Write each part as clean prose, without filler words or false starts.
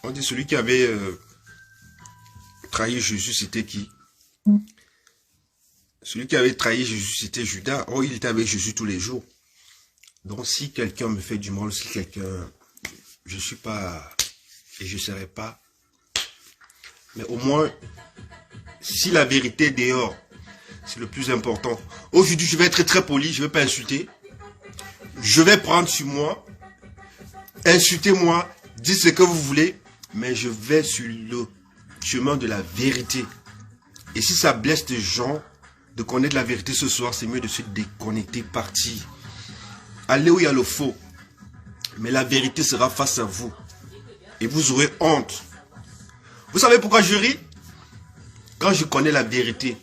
On dit celui qui avait trahi Jésus, c'était qui? Celui qui avait trahi Jésus, c'était Judas. Oh, il était avec Jésus tous les jours. Donc, si quelqu'un me fait du mal, si quelqu'un... Je ne suis pas... Et je ne serai pas... Mais au moins, si la vérité est dehors, c'est le plus important. Aujourd'hui, je vais être très poli, je ne vais pas insulter. Je vais prendre sur moi. Insultez-moi, dites ce que vous voulez. Mais je vais sur le chemin de la vérité. Et si ça blesse des gens de connaître la vérité ce soir, c'est mieux de se déconnecter, partir. Allez où il y a le faux. Mais la vérité sera face à vous. Et vous aurez honte. Vous savez pourquoi je ris? Quand je connais la vérité,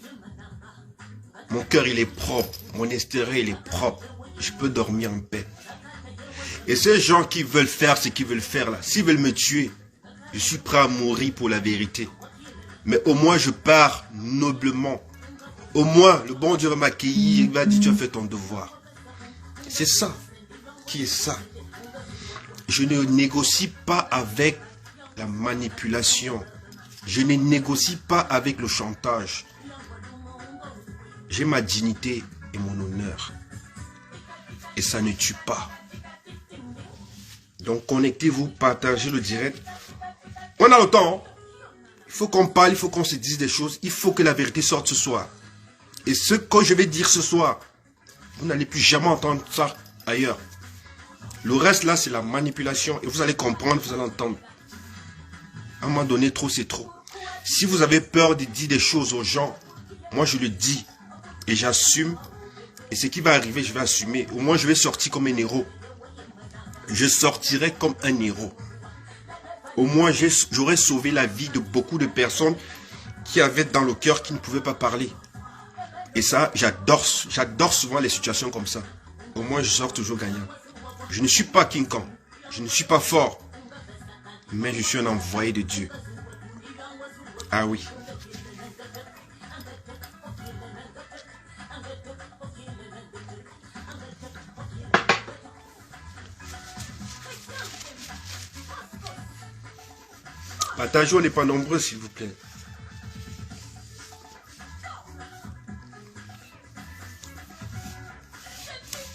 mon cœur il est propre, mon extérieur il est propre. Je peux dormir en paix. Et ces gens qui veulent faire ce qu'ils veulent faire là, s'ils veulent me tuer, je suis prêt à mourir pour la vérité. Mais au moins je pars noblement. Au moins le bon Dieu va m'accueillir, il va dire tu as fait ton devoir. C'est ça qui est ça. Je ne négocie pas avec la manipulation. Je ne négocie pas avec le chantage. J'ai ma dignité et mon honneur. Et ça ne tue pas. Donc connectez-vous, partagez le direct. On a le temps. Il faut qu'on parle, il faut qu'on se dise des choses. Il faut que la vérité sorte ce soir. Et ce que je vais dire ce soir, vous n'allez plus jamais entendre ça ailleurs. Le reste là, c'est la manipulation. Et vous allez comprendre, vous allez entendre. À un moment donné, trop c'est trop. Si vous avez peur de dire des choses aux gens, moi je le dis. Et j'assume. Et ce qui va arriver, je vais assumer. Au moins je vais sortir comme un héros. Je sortirai comme un héros. Au moins j'aurais sauvé la vie de beaucoup de personnes qui avaient dans le cœur qui ne pouvaient pas parler. Et ça, j'adore souvent les situations comme ça. Au moins je sors toujours gagnant. Je ne suis pas King Kong. Je ne suis pas fort. Mais je suis un envoyé de Dieu. Ah oui. Partagez, on n'est pas nombreux, s'il vous plaît.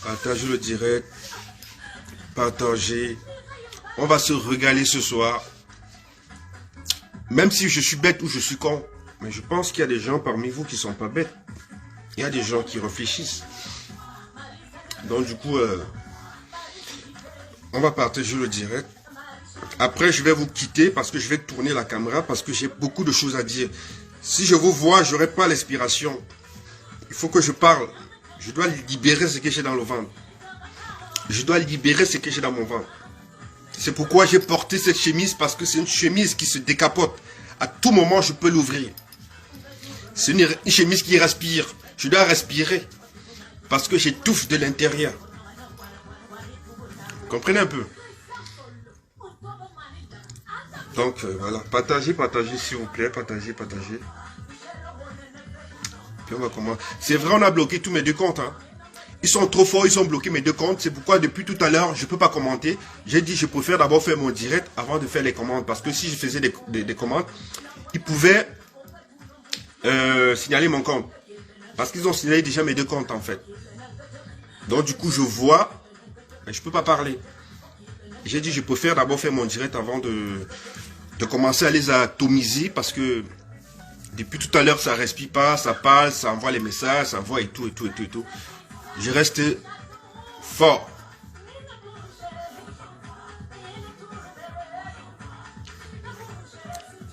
Partagez le direct. Partagez. On va se régaler ce soir. Même si je suis bête ou je suis con. Mais je pense qu'il y a des gens parmi vous qui ne sont pas bêtes. Il y a des gens qui réfléchissent. Donc du coup, on va partager le direct. Après, je vais vous quitter parce que je vais tourner la caméra parce que j'ai beaucoup de choses à dire. Si je vous vois, je n'aurai pas l'inspiration. Il faut que je parle. Je dois libérer ce que j'ai dans le ventre. Je dois libérer ce que j'ai dans mon ventre. C'est pourquoi j'ai porté cette chemise parce que c'est une chemise qui se décapote. À tout moment, je peux l'ouvrir. C'est une chemise qui respire. Je dois respirer parce que j'étouffe de l'intérieur. Comprenez un peu? Donc, voilà. Partagez, s'il vous plaît. Partagez. Puis on va commencer. C'est vrai, on a bloqué tous mes deux comptes. Hein. Ils sont trop forts, ils ont bloqué mes deux comptes. C'est pourquoi depuis tout à l'heure, je ne peux pas commenter. J'ai dit, je préfère d'abord faire mon direct avant de faire les commandes. Parce que si je faisais des commandes, ils pouvaient signaler mon compte. Parce qu'ils ont signalé déjà mes deux comptes, en fait. Donc, du coup, je vois, mais je ne peux pas parler. J'ai dit, je préfère d'abord faire mon direct avant de commencer à les atomiser. Parce que depuis tout à l'heure, ça ne respire pas, ça parle, ça envoie les messages, ça envoie et tout. Je reste fort.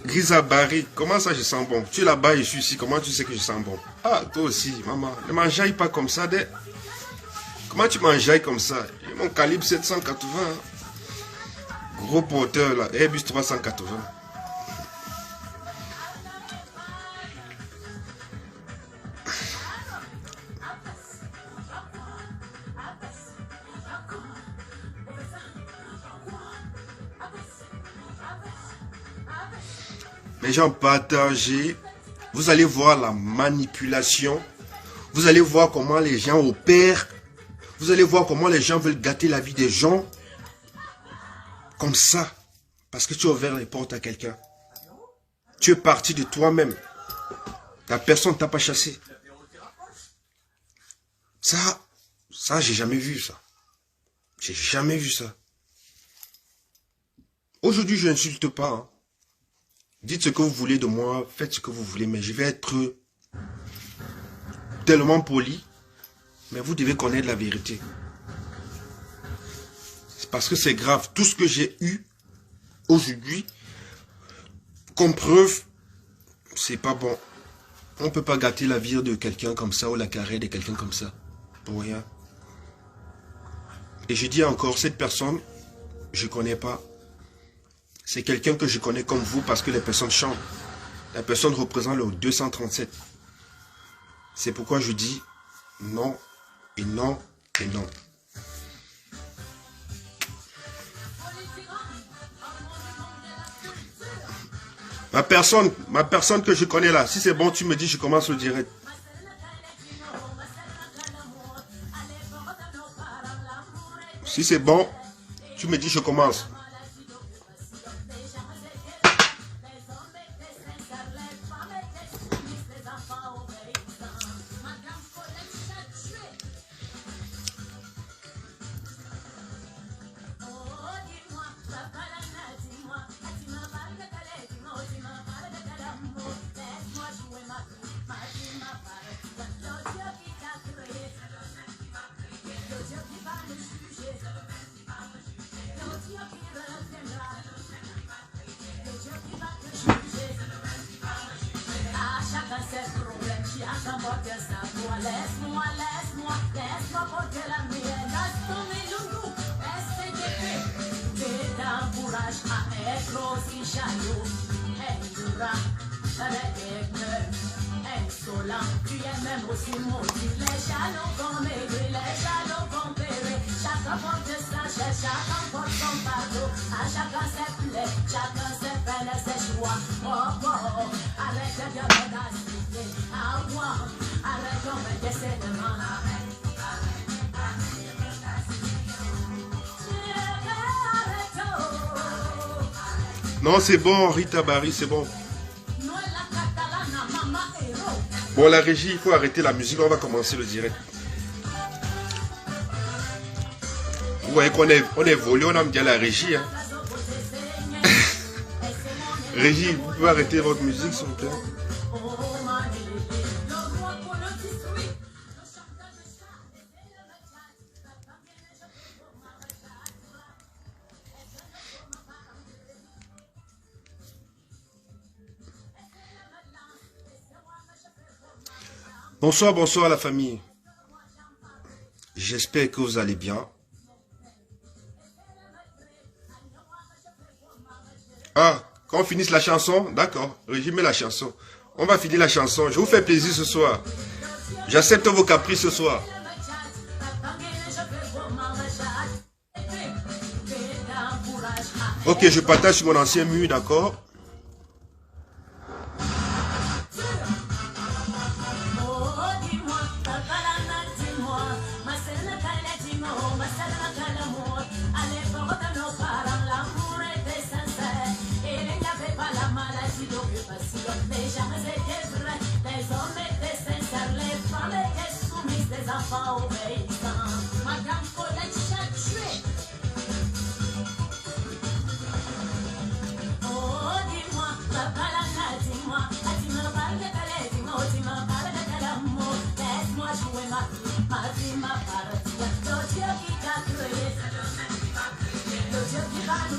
Grisa Barry, comment ça je sens bon? Tu es là-bas, je suis ici, comment tu sais que je sens bon? Ah, toi aussi, maman, ne m'enjaille pas comme ça. Comment tu m'enjailles comme ça? J'ai mon calibre 780. Hein? Gros porteur là, Airbus 380. Les gens partagez, vous allez voir la manipulation, vous allez voir comment les gens opèrent, vous allez voir comment les gens veulent gâter la vie des gens, comme ça, Parce que tu as ouvert les portes à quelqu'un. Tu es parti de toi-même. La personne ne t'a pas chassé. Ça, j'ai jamais vu ça. J'ai jamais vu ça. Aujourd'hui, je n'insulte pas. Hein. Dites ce que vous voulez de moi, faites ce que vous voulez, mais je vais être tellement poli. Mais vous devez connaître la vérité. C'est parce que c'est grave. Tout ce que j'ai eu aujourd'hui, comme preuve, c'est pas bon. On ne peut pas gâter la vie de quelqu'un comme ça ou la carrière de quelqu'un comme ça. Pour rien. Et je dis encore, cette personne, je ne connais pas. C'est quelqu'un que je connais comme vous parce que les personnes chantent. La personne représente le 237. C'est pourquoi je dis non et non et non. Ma personne que je connais là, si c'est bon, tu me dis, je commence le direct. Si c'est bon, tu me dis, je commence. Non, c'est bon, Rita Barry, c'est bon. Bon, la régie, il faut arrêter la musique, on va commencer le direct. Vous voyez qu'on est volé, on aime bien la régie. Hein. Régie, vous pouvez arrêter votre musique, s'il vous plaît. Bonsoir, bonsoir à la famille. J'espère que vous allez bien. Ah, quand on finisse la chanson, d'accord, régimez la chanson. On va finir la chanson. Je vous fais plaisir ce soir. J'accepte vos caprices ce soir. Ok, je partage sur mon ancien mur, d'accord.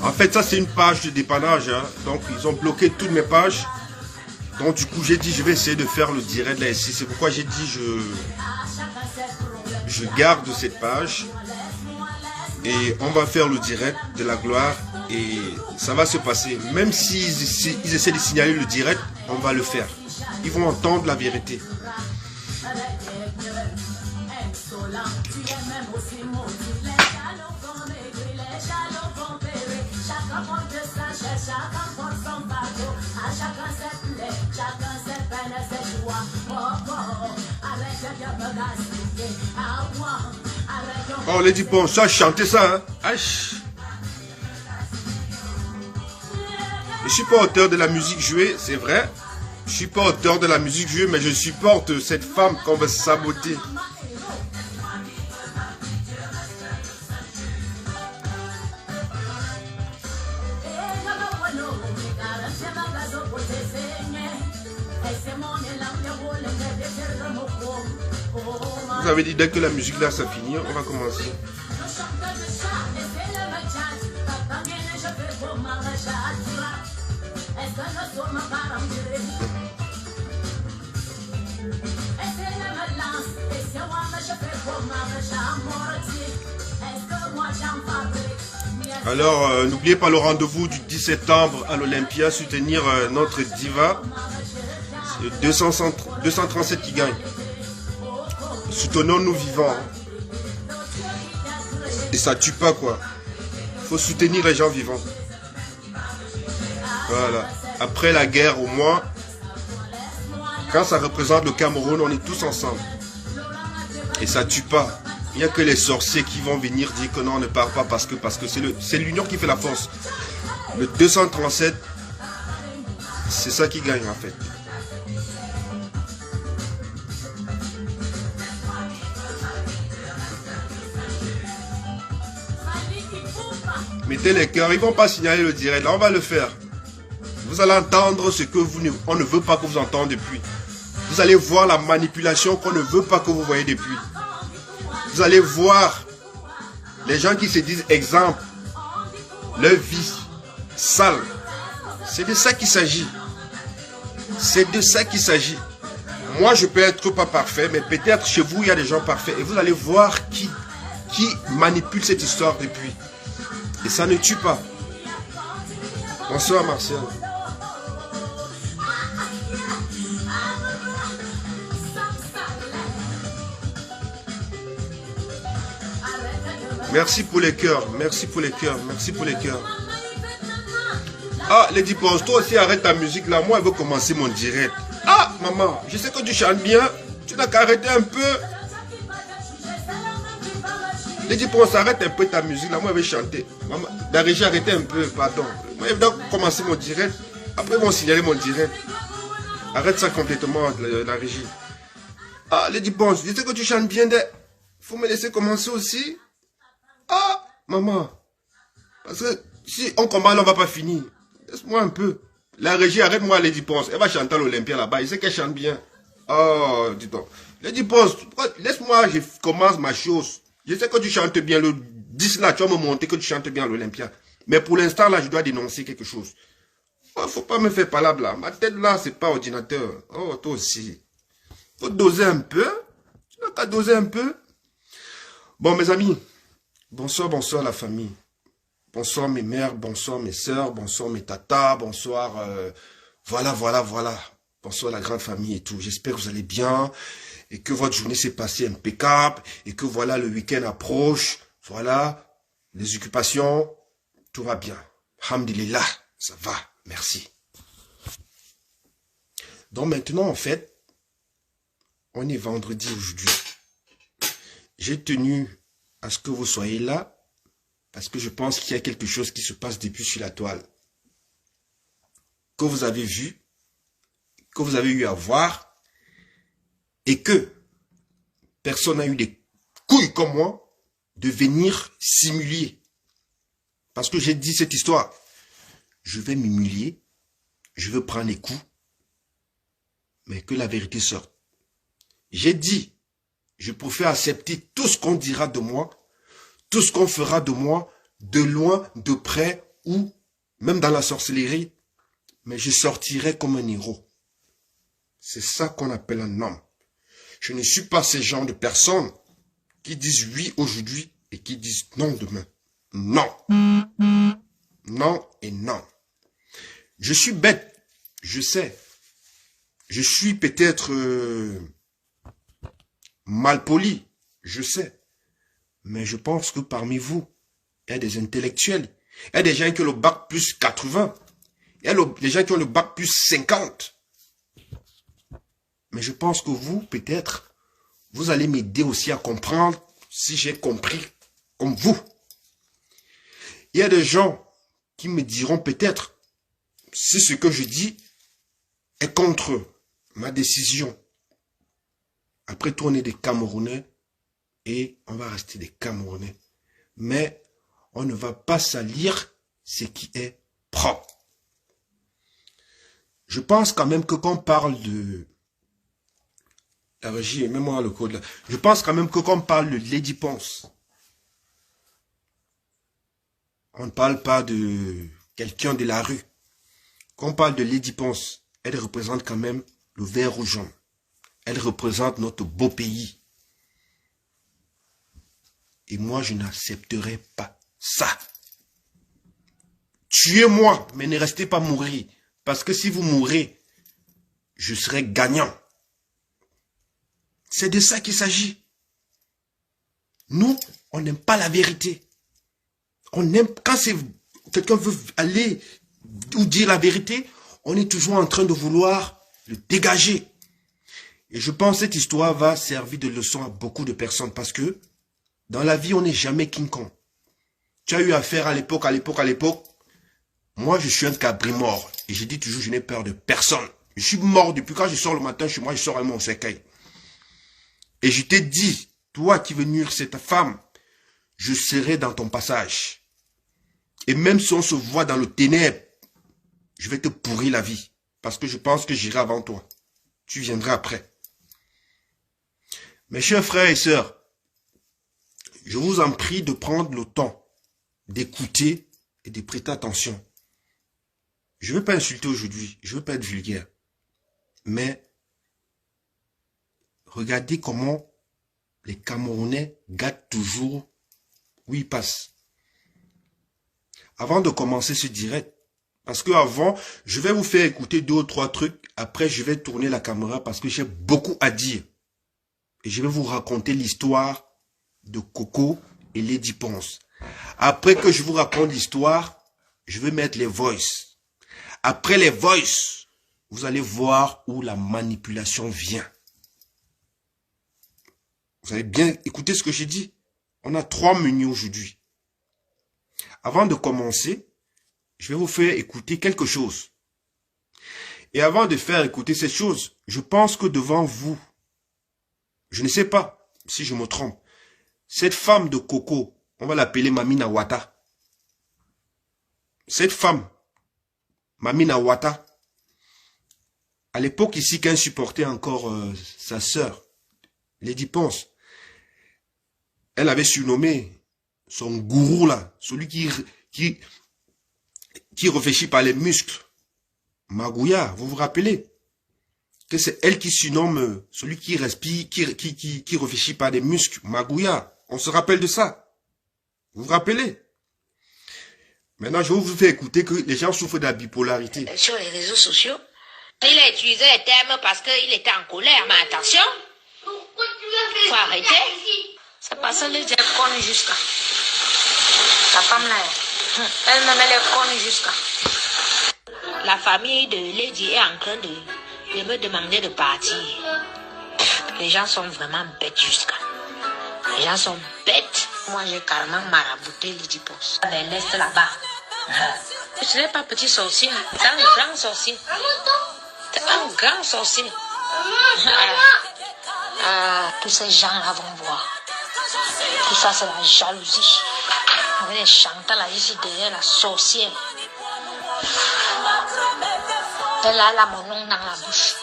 En fait, ça c'est une page de dépannage, hein. Donc ils ont bloqué toutes mes pages. Donc du coup j'ai dit je vais essayer de faire le direct là ici. C'est pourquoi j'ai dit je garde cette page et on va faire le direct de la gloire et ça va se passer. Même s'ils essaient de signaler le direct, on va le faire. Ils vont entendre la vérité. Oh, Lady Pon, ça chanter ça, hein? Aïe. Je ne suis pas auteur de la musique jouée, c'est vrai. Je ne suis pas auteur de la musique jouée, mais je supporte cette femme qu'on veut saboter. Vous avez dit dès que la musique là ça finit, on va commencer. Alors, n'oubliez pas le rendez-vous du 10 septembre à l'Olympia, soutenir notre diva. C'est 237 qui gagne. Soutenons-nous vivants. Et ça tue pas quoi. Faut soutenir les gens vivants. Voilà. Après la guerre au moins, quand ça représente le Cameroun, on est tous ensemble. Et ça tue pas. Il n'y a que les sorciers qui vont venir dire que non, on ne part pas parce que c'est l'union qui fait la force. Le 237, c'est ça qui gagne en fait. Mettez les cœurs, ils ne vont pas signaler le direct, là on va le faire. Vous allez entendre ce que on ne veut pas que vous entendiez depuis. Vous allez voir la manipulation qu'on ne veut pas que vous voyez depuis. Vous allez voir les gens qui se disent exemple, leur vie sale. C'est de ça qu'il s'agit. C'est de ça qu'il s'agit. Moi, je peux être pas parfait, mais peut-être chez vous, il y a des gens parfaits. Et vous allez voir qui manipule cette histoire depuis. Et ça ne tue pas. Bonsoir, Martial. Merci pour les cœurs, merci pour les cœurs, merci pour les cœurs. Ah, Lady Ponce, toi aussi arrête ta musique là. Moi, elle veut commencer mon direct. Ah, maman, je sais que tu chantes bien. Tu n'as qu'à arrêter un peu. Lady Ponce, arrête un peu ta musique là. Moi, elle veut chanter. Maman, la régie, arrêtez un peu, pardon. Moi, elle doit commencer mon direct. Après, ils vont signaler mon direct. Arrête ça complètement, la régie. Ah, Lady Ponce, je sais que tu chantes bien. Faut me laisser commencer aussi. Ah, maman. Parce que si on combat, là, on va pas finir. Laisse-moi un peu. La régie, arrête-moi, Lady Ponce. Elle va chanter à l'Olympia là-bas. Il sait qu'elle chante bien. Oh, dis donc. Lady Ponce, laisse-moi, je commence ma chose. Je sais que tu chantes bien. Le 10 là, tu vas me montrer que tu chantes bien à l'Olympia. Mais pour l'instant, là, je dois dénoncer quelque chose. Oh, faut pas me faire palabre là. Ma tête là, c'est pas ordinateur. Oh, toi aussi. Faut doser un peu. Tu n'as qu'à doser un peu. Bon, mes amis. Bonsoir, bonsoir la famille. Bonsoir mes mères, bonsoir mes sœurs, bonsoir mes tatas, bonsoir, voilà. Bonsoir la grande famille et tout. J'espère que vous allez bien et que votre journée s'est passée impeccable et que voilà, le week-end approche. Voilà, les occupations, tout va bien. Alhamdulillah, ça va, merci. Donc maintenant, en fait, on est vendredi aujourd'hui. J'ai tenu à ce que vous soyez là, parce que je pense qu'il y a quelque chose qui se passe depuis sur la toile. Que vous avez vu, que vous avez eu à voir, et que personne n'a eu des couilles comme moi de venir s'humilier. Parce que j'ai dit cette histoire. Je vais m'humilier, je veux prendre les coups, mais que la vérité sorte. J'ai dit, je préfère accepter tout ce qu'on dira de moi, tout ce qu'on fera de moi, de loin, de près, ou même dans la sorcellerie, mais je sortirai comme un héros. C'est ça qu'on appelle un homme. Je ne suis pas ce genre de personnes qui disent oui aujourd'hui et qui disent non demain. Non. Non et non. Je suis bête, je sais. Je suis peut-être mal poli, je sais. Mais je pense que parmi vous, il y a des intellectuels. Il y a des gens qui ont le bac plus 80. Il y a des gens qui ont le bac plus 50. Mais je pense que vous, peut-être, vous allez m'aider aussi à comprendre si j'ai compris comme vous. Il y a des gens qui me diront peut-être, si ce que je dis est contre ma décision, après tout, on est des Camerounais et on va rester des Camerounais. Mais on ne va pas salir ce qui est propre. Je pense quand même que quand on parle de... La régie, mets-moi le code là. Je pense quand même que quand on parle de Lady Ponce, on ne parle pas de quelqu'un de la rue. Quand on parle de Lady Ponce, elle représente quand même le vert rouge jaune. Elle représente notre beau pays. Et moi, je n'accepterai pas ça. Tuez-moi, mais ne restez pas mourir. Parce que si vous mourrez, je serai gagnant. C'est de ça qu'il s'agit. Nous, on n'aime pas la vérité. On aime, quand quelqu'un veut aller ou dire la vérité, on est toujours en train de vouloir le dégager. Et je pense que cette histoire va servir de leçon à beaucoup de personnes parce que dans la vie, on n'est jamais King Kong. Tu as eu affaire à l'époque. Moi, je suis un cabri mort. Et je dis toujours, je n'ai peur de personne. Je suis mort depuis quand je sors le matin chez moi, je sors à mon cercueil. Et je t'ai dit, toi qui veux nuire cette femme, je serai dans ton passage. Et même si on se voit dans le ténèbre, je vais te pourrir la vie. Parce que je pense que j'irai avant toi. Tu viendras après. Mes chers frères et sœurs, je vous en prie de prendre le temps d'écouter et de prêter attention. Je ne veux pas insulter aujourd'hui, je ne veux pas être vulgaire. Mais regardez comment les Camerounais gâtent toujours où ils passent. Avant de commencer ce direct, parce que avant, je vais vous faire écouter 2 ou 3 trucs. Après, je vais tourner la caméra parce que j'ai beaucoup à dire. Et je vais vous raconter l'histoire de Coco et Lady Ponce. Après que je vous raconte l'histoire, je vais mettre les voices. Après les voices, vous allez voir où la manipulation vient. Vous allez bien écouter ce que j'ai dit. On a 3 menus aujourd'hui. Avant de commencer, je vais vous faire écouter quelque chose. Et avant de faire écouter cette chose, je pense que devant vous, je ne sais pas si je me trompe, cette femme de Coco, on va l'appeler Mamina Wata. Cette femme, Mamina Wata, à l'époque ici, qu'elle supportait encore sa sœur, Lady Ponce, elle avait surnommé son gourou là, celui qui réfléchit par les muscles, Magouya, vous vous rappelez que c'est elle qui surnomme celui qui respire, qui réfléchit par des muscles, Magouya. On se rappelle de ça. Vous vous rappelez? Maintenant, je vais vous faire écouter que les gens souffrent de la bipolarité. Sur les réseaux sociaux, il a utilisé les termes parce qu'il était en colère, mais attention, faut arrêter. C'est parce qu'elle est connue jusqu'à. La femme là, elle-même elle est connue jusqu'à. La famille de Lady est en train de me demander de partir. Les gens sont vraiment bêtes jusqu'à. Les gens sont bêtes. Moi, j'ai carrément marabouté Lady Ponce. Elle laisse là-bas. Ce n'est pas petit sorcier, c'est un grand sorcier. C'est un grand sorcier. Tous ces gens-là vont voir. Tout ça, c'est la jalousie. Avec les chantals là, ici derrière la sorcière. Elle a mon nom dans la bouche.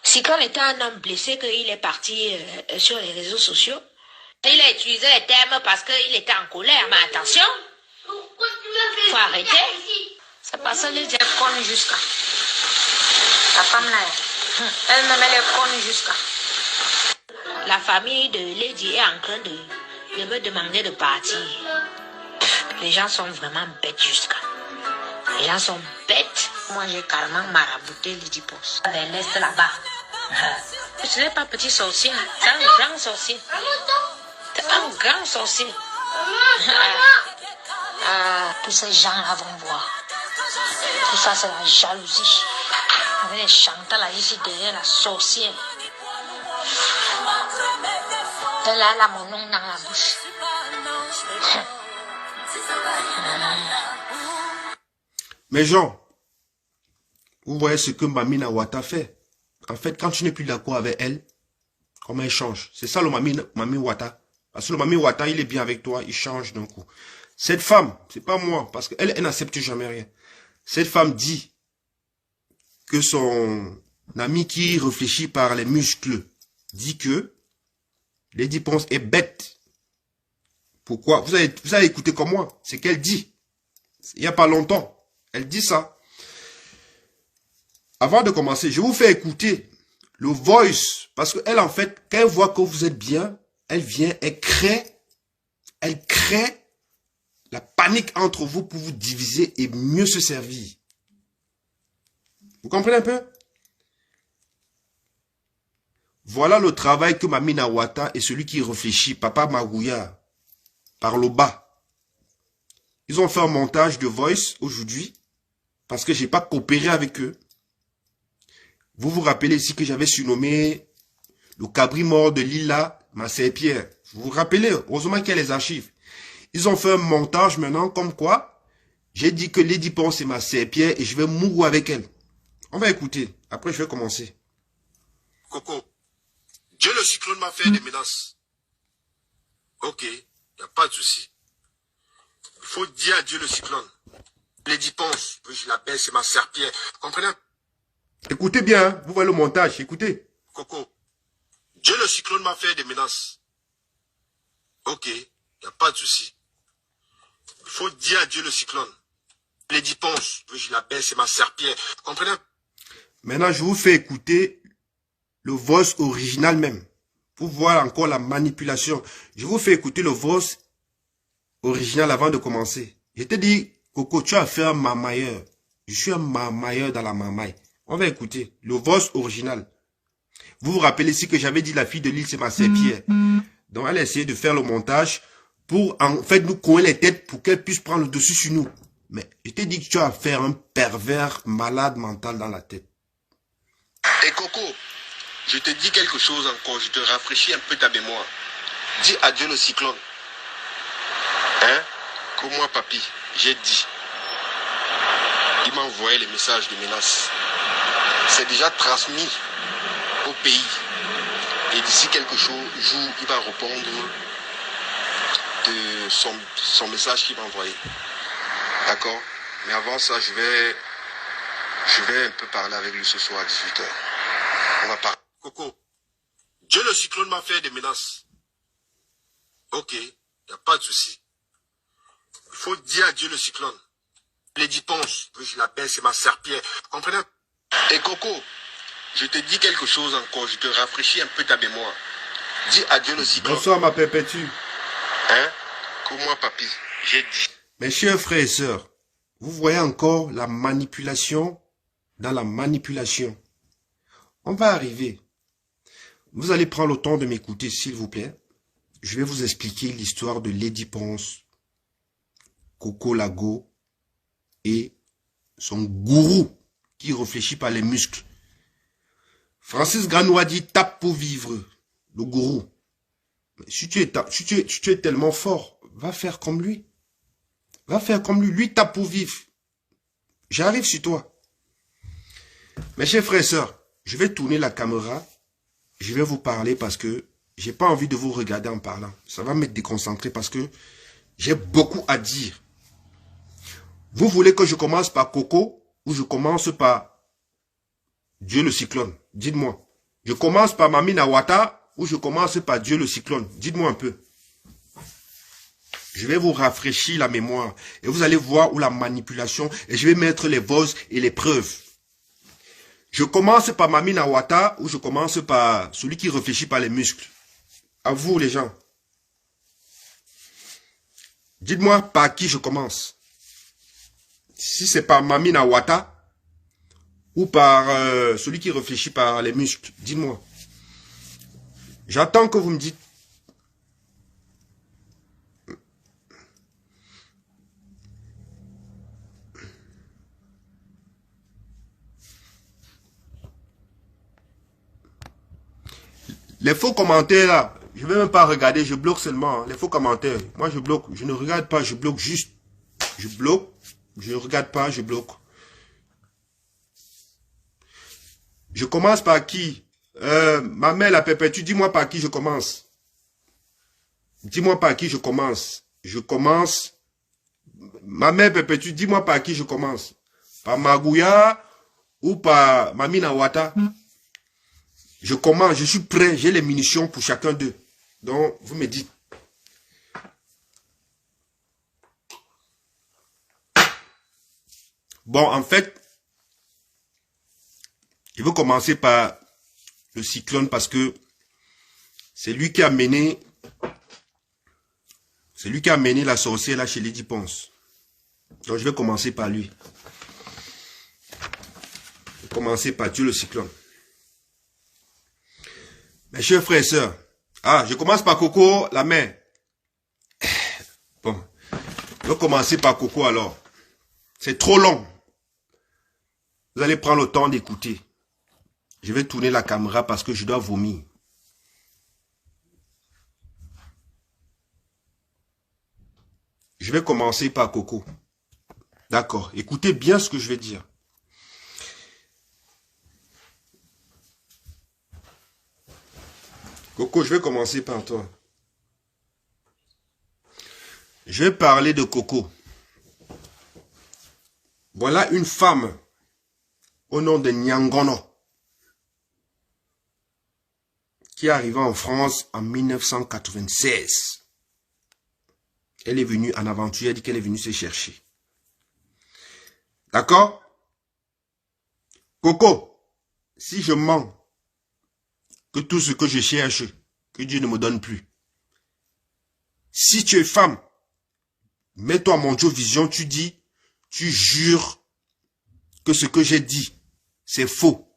Si quand il était un homme blessé, qu'il est parti sur les réseaux sociaux, il a utilisé les termes parce qu'il était en colère, mais attention, faut arrêter. C'est parce qu'elle est connue jusqu'à. La femme là, elle-même elle est connue jusqu'à. La famille de Lady est en train de me demander de partir. Les gens sont vraiment bêtes jusqu'à. Les gens sont bêtes. Moi, j'ai carrément marabouté Lady Ponce. Elle laisse là-bas. Ce n'est pas petit sorcier, c'est un grand sorcier. C'est un grand sorcier. Tous ces gens-là vont voir. Tout ça, c'est la jalousie. Avec les chantals là, ici derrière la sorcière. Elle a mon nom dans la bouche. Mais Jean, vous voyez ce que Mamina Ouattara fait. En fait, quand tu n'es plus d'accord avec elle, comment elle change? C'est ça le Mami Ouattara. Parce que le Mami Ouattara, il est bien avec toi, il change d'un coup. Cette femme, c'est pas moi, parce qu'elle elle n'accepte jamais rien. Cette femme dit que son ami qui réfléchit par les muscles dit que Lady Ponce est bête. Pourquoi? Vous avez écouté comme moi. C'est qu'elle dit. Il n'y a pas longtemps. Elle dit ça. Avant de commencer, je vous fais écouter le voice. Parce qu'elle, en fait, quand elle voit que vous êtes bien, elle vient, elle crée la panique entre vous pour vous diviser et mieux se servir. Vous comprenez un peu? Voilà le travail que Mamina Ouattara et celui qui réfléchit, Papa Magouya, par le bas. Ils ont fait un montage de voice aujourd'hui parce que je n'ai pas coopéré avec eux. Vous vous rappelez ici que j'avais surnommé le cabri mort de Lila, Marseille-Pierre. Vous vous rappelez? Heureusement qu'il y a les archives. Ils ont fait un montage maintenant comme quoi j'ai dit que Lady Ponce c'est Marseille-Pierre et je vais mourir avec elle. On va écouter. Après, je vais commencer. Coco, Dieu le cyclone m'a fait des menaces. Ok, il n'y a pas de souci. Il faut dire à Dieu le cyclone. Lady Ponce, je l'appelle, c'est ma serpillère. Comprenez? Écoutez bien, hein, vous voyez le montage, écoutez. Coco, Dieu le cyclone m'a fait des menaces. Ok, il n'y a pas de souci. Il faut dire à Dieu le cyclone. Lady Ponce, je l'appelle, c'est ma serpillère. Comprenez? Maintenant, je vous fais écouter le voice original même. Pour voir encore la manipulation. Je vous fais écouter le voice original avant de commencer. Je te dis, Coco, tu as fait un mamailleur. Je suis un mamailleur dans la mamaille. On va écouter le voice original. Vous vous rappelez ici que j'avais dit la fille de l'île, c'est ma Pierre. Donc, elle a essayé de faire le montage pour, en fait, nous couer les têtes pour qu'elle puisse prendre le dessus sur nous. Mais je t'ai dit que tu as affaire à un pervers malade mental dans la tête. Et Coco, je te dis quelque chose encore, je te rafraîchis un peu ta mémoire. Dis adieu le cyclone. Hein? Comme moi, papy, j'ai dit. Il m'a envoyé les messages de menace. C'est déjà transmis au pays. Et d'ici quelques jours, il va répondre de son message qu'il m'a envoyé. D'accord? Mais avant ça, je vais un peu parler avec lui ce soir à 18h. On va parler. Coco, Dieu le cyclone m'a fait des menaces. Ok, il n'y a pas de souci. Il faut dire à Dieu le cyclone. Lady Ponce, je l'appelle, c'est ma serpillère. Comprenez? Et Coco, je te dis quelque chose encore, je te rafraîchis un peu ta mémoire. Dis à Dieu le cyclone. Bonsoir ma perpétue. Hein? Comme moi, papy, j'ai dit. Mes chers frères et sœurs, vous voyez encore la manipulation dans la manipulation. On va arriver. Vous allez prendre le temps de m'écouter, s'il vous plaît. Je vais vous expliquer l'histoire de Lady Ponce, Coco Lago et son gourou qui réfléchit par les muscles. Francis Granois dit tape pour vivre, le gourou. Mais si tu es tellement fort, va faire comme lui. Va faire comme lui. Lui tape pour vivre. J'arrive sur toi. Mes chers frères et sœurs, je vais tourner la caméra. Je vais vous parler parce que j'ai pas envie de vous regarder en parlant. Ça va me déconcentrer parce que j'ai beaucoup à dire. Vous voulez que je commence par Coco ou je commence par Dieu le cyclone? Dites-moi. Je commence par Mamina Ouattara ou je commence par Dieu le cyclone? Dites-moi un peu. Je vais vous rafraîchir la mémoire et vous allez voir où la manipulation et je vais mettre les voices et les preuves. Je commence par Mamina Ouattara ou je commence par celui qui réfléchit par les muscles? À vous les gens. Dites-moi par qui je commence. Si c'est par Mamina Ouattara ou par celui qui réfléchit par les muscles, dites-moi. J'attends que vous me dites. Les faux commentaires là, je ne vais même pas regarder, je bloque seulement. Hein, les faux commentaires, moi je bloque, je ne regarde pas, je bloque juste. Je bloque Je ne regarde pas, je bloque. Je commence par qui? Ma mère, la perpétue, dis-moi par qui je commence. Dis-moi par qui je commence. Je commence. Ma mère perpétue, dis-moi par qui je commence. Par Magouya ou par Mamina Wata. Je commence, je suis prêt, j'ai les munitions pour chacun d'eux. Donc, vous me dites. Bon, en fait, je veux commencer par le cyclone parce que c'est lui qui a mené la sorcière là chez Lady Ponce. Donc je vais commencer par lui. Je vais commencer par Dieu le cyclone. Mes chers frères et sœurs. Ah, je commence par Coco, la mère. Bon. Je vais commencer par Coco alors. C'est trop long. Vous allez prendre le temps d'écouter. Je vais tourner la caméra parce que je dois vomir. Je vais commencer par Coco. D'accord. Écoutez bien ce que je vais dire. Coco, je vais commencer par toi. Je vais parler de Coco. Voilà une femme au nom de Nyangono qui est arrivée en France en 1996. Elle est venue en aventure, elle dit qu'elle est venue se chercher. D'accord? Coco, si je mens que tout ce que je cherche, que Dieu ne me donne plus. Si tu es femme, mets-toi à mon Dieu vision, tu dis, tu jures que ce que j'ai dit, c'est faux.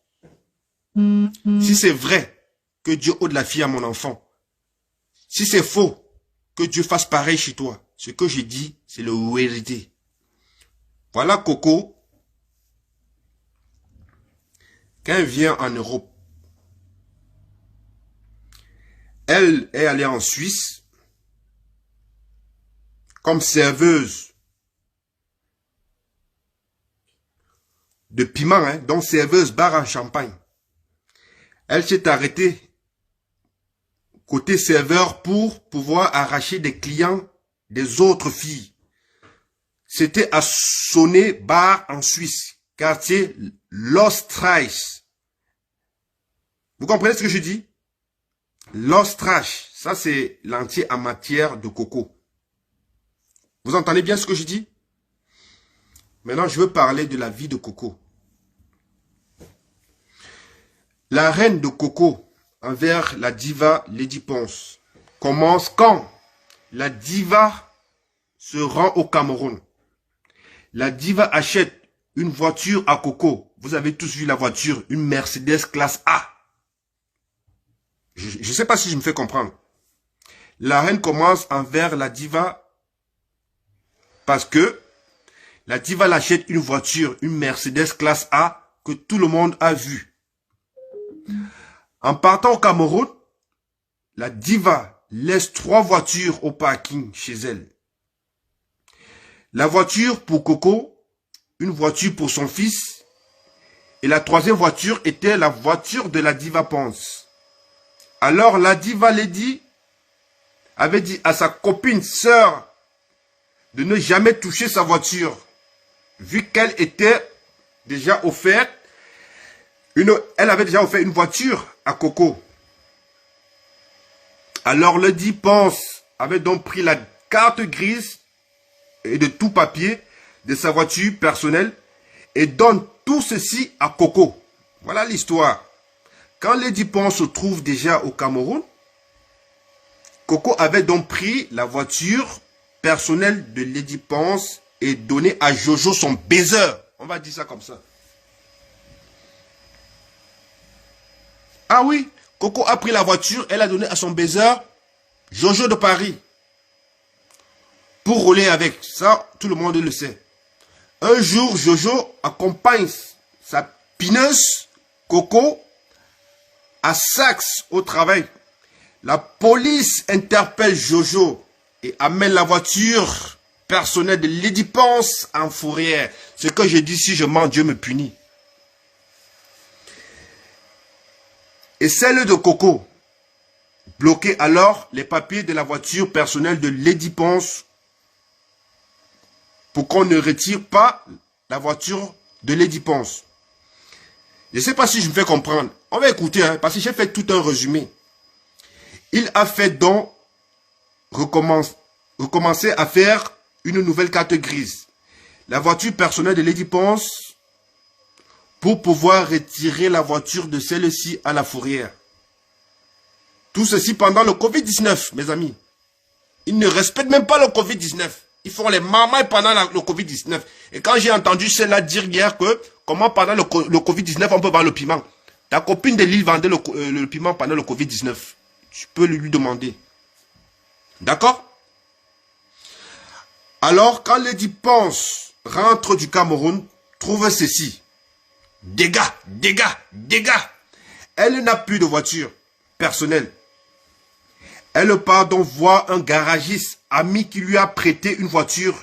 Si c'est vrai, que Dieu ôte la fille à mon enfant. Si c'est faux, que Dieu fasse pareil chez toi. Ce que je dis, c'est la vérité. Voilà Coco. Quand elle vient en Europe, elle est allée en Suisse comme serveuse de piment, hein, donc serveuse bar en Champagne. Elle s'est arrêtée côté serveur pour pouvoir arracher des clients des autres filles. C'était à Sonné bar en Suisse, quartier Lostreich. Vous comprenez ce que je dis? Lostreich, ça c'est l'entier en matière de coco. Vous entendez bien ce que je dis? Maintenant, je veux parler de la vie de Coco. La reine de Coco envers la diva Lady Ponce commence quand la diva se rend au Cameroun. La diva achète une voiture à Coco. Vous avez tous vu la voiture, une Mercedes classe A. Je ne sais pas si je me fais comprendre. La reine commence envers la diva parce que la diva l'achète une voiture, une Mercedes classe A que tout le monde a vu. En partant au Cameroun, la diva laisse 3 voitures au parking chez elle. La voiture pour Coco, une voiture pour son fils, et la 3e voiture était la voiture de la diva Ponce. Alors la diva Lady avait dit à sa copine sœur de ne jamais toucher sa voiture, vu qu'elle était déjà offerte. Elle avait déjà offert une voiture à Coco. Alors Lady Ponce avait donc pris la carte grise et de tout papier de sa voiture personnelle et donne tout ceci à Coco. Voilà l'histoire. Quand Lady Ponce se trouve déjà au Cameroun, Coco avait donc pris la voiture personnelle de Lady Ponce et donné à Jojo son baiser. On va dire ça comme ça. Ah oui, Coco a pris la voiture, elle a donné à son baiser Jojo de Paris. Pour rouler avec. Ça, tout le monde le sait. Un jour, Jojo accompagne sa pineuse, Coco, à Saxe au travail. La police interpelle Jojo et amène la voiture personnelle de Lady Ponce en Fourrière. Ce que je dis, si je mens, Dieu me punit. Et celle de Coco bloquait alors les papiers de la voiture personnelle de Lady Ponce pour qu'on ne retire pas la voiture de Lady Ponce. Je ne sais pas si je me fais comprendre. On va écouter, hein, parce que j'ai fait tout un résumé. Il a fait donc recommencer à faire une nouvelle carte grise. La voiture personnelle de Lady Ponce pour pouvoir retirer la voiture de celle-ci à la Fourrière. Tout ceci pendant le Covid-19, mes amis. Ils ne respectent même pas le Covid-19. Ils font les marmailles pendant le Covid-19. Et quand j'ai entendu celle-là dire hier que comment pendant le Covid-19 on peut vendre le piment. Ta copine de Lille vendait le piment pendant le Covid-19. Tu peux lui demander. D'accord? Alors, quand Lady Ponce rentre du Cameroun, trouve ceci. Dégâts, dégâts, dégâts. Elle n'a plus de voiture personnelle. Elle part donc voir un garagiste ami qui lui a prêté une voiture.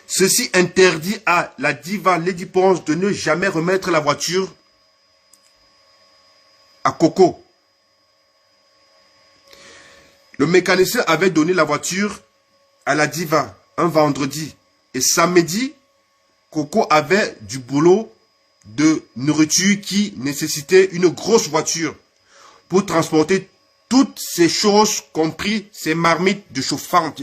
Ceci interdit à la diva Lady Ponce de ne jamais remettre la voiture à Coco. Le mécanicien avait donné la voiture à la diva un vendredi. Et samedi, Coco avait du boulot de nourriture qui nécessitait une grosse voiture pour transporter toutes ces choses, compris ces marmites chauffantes.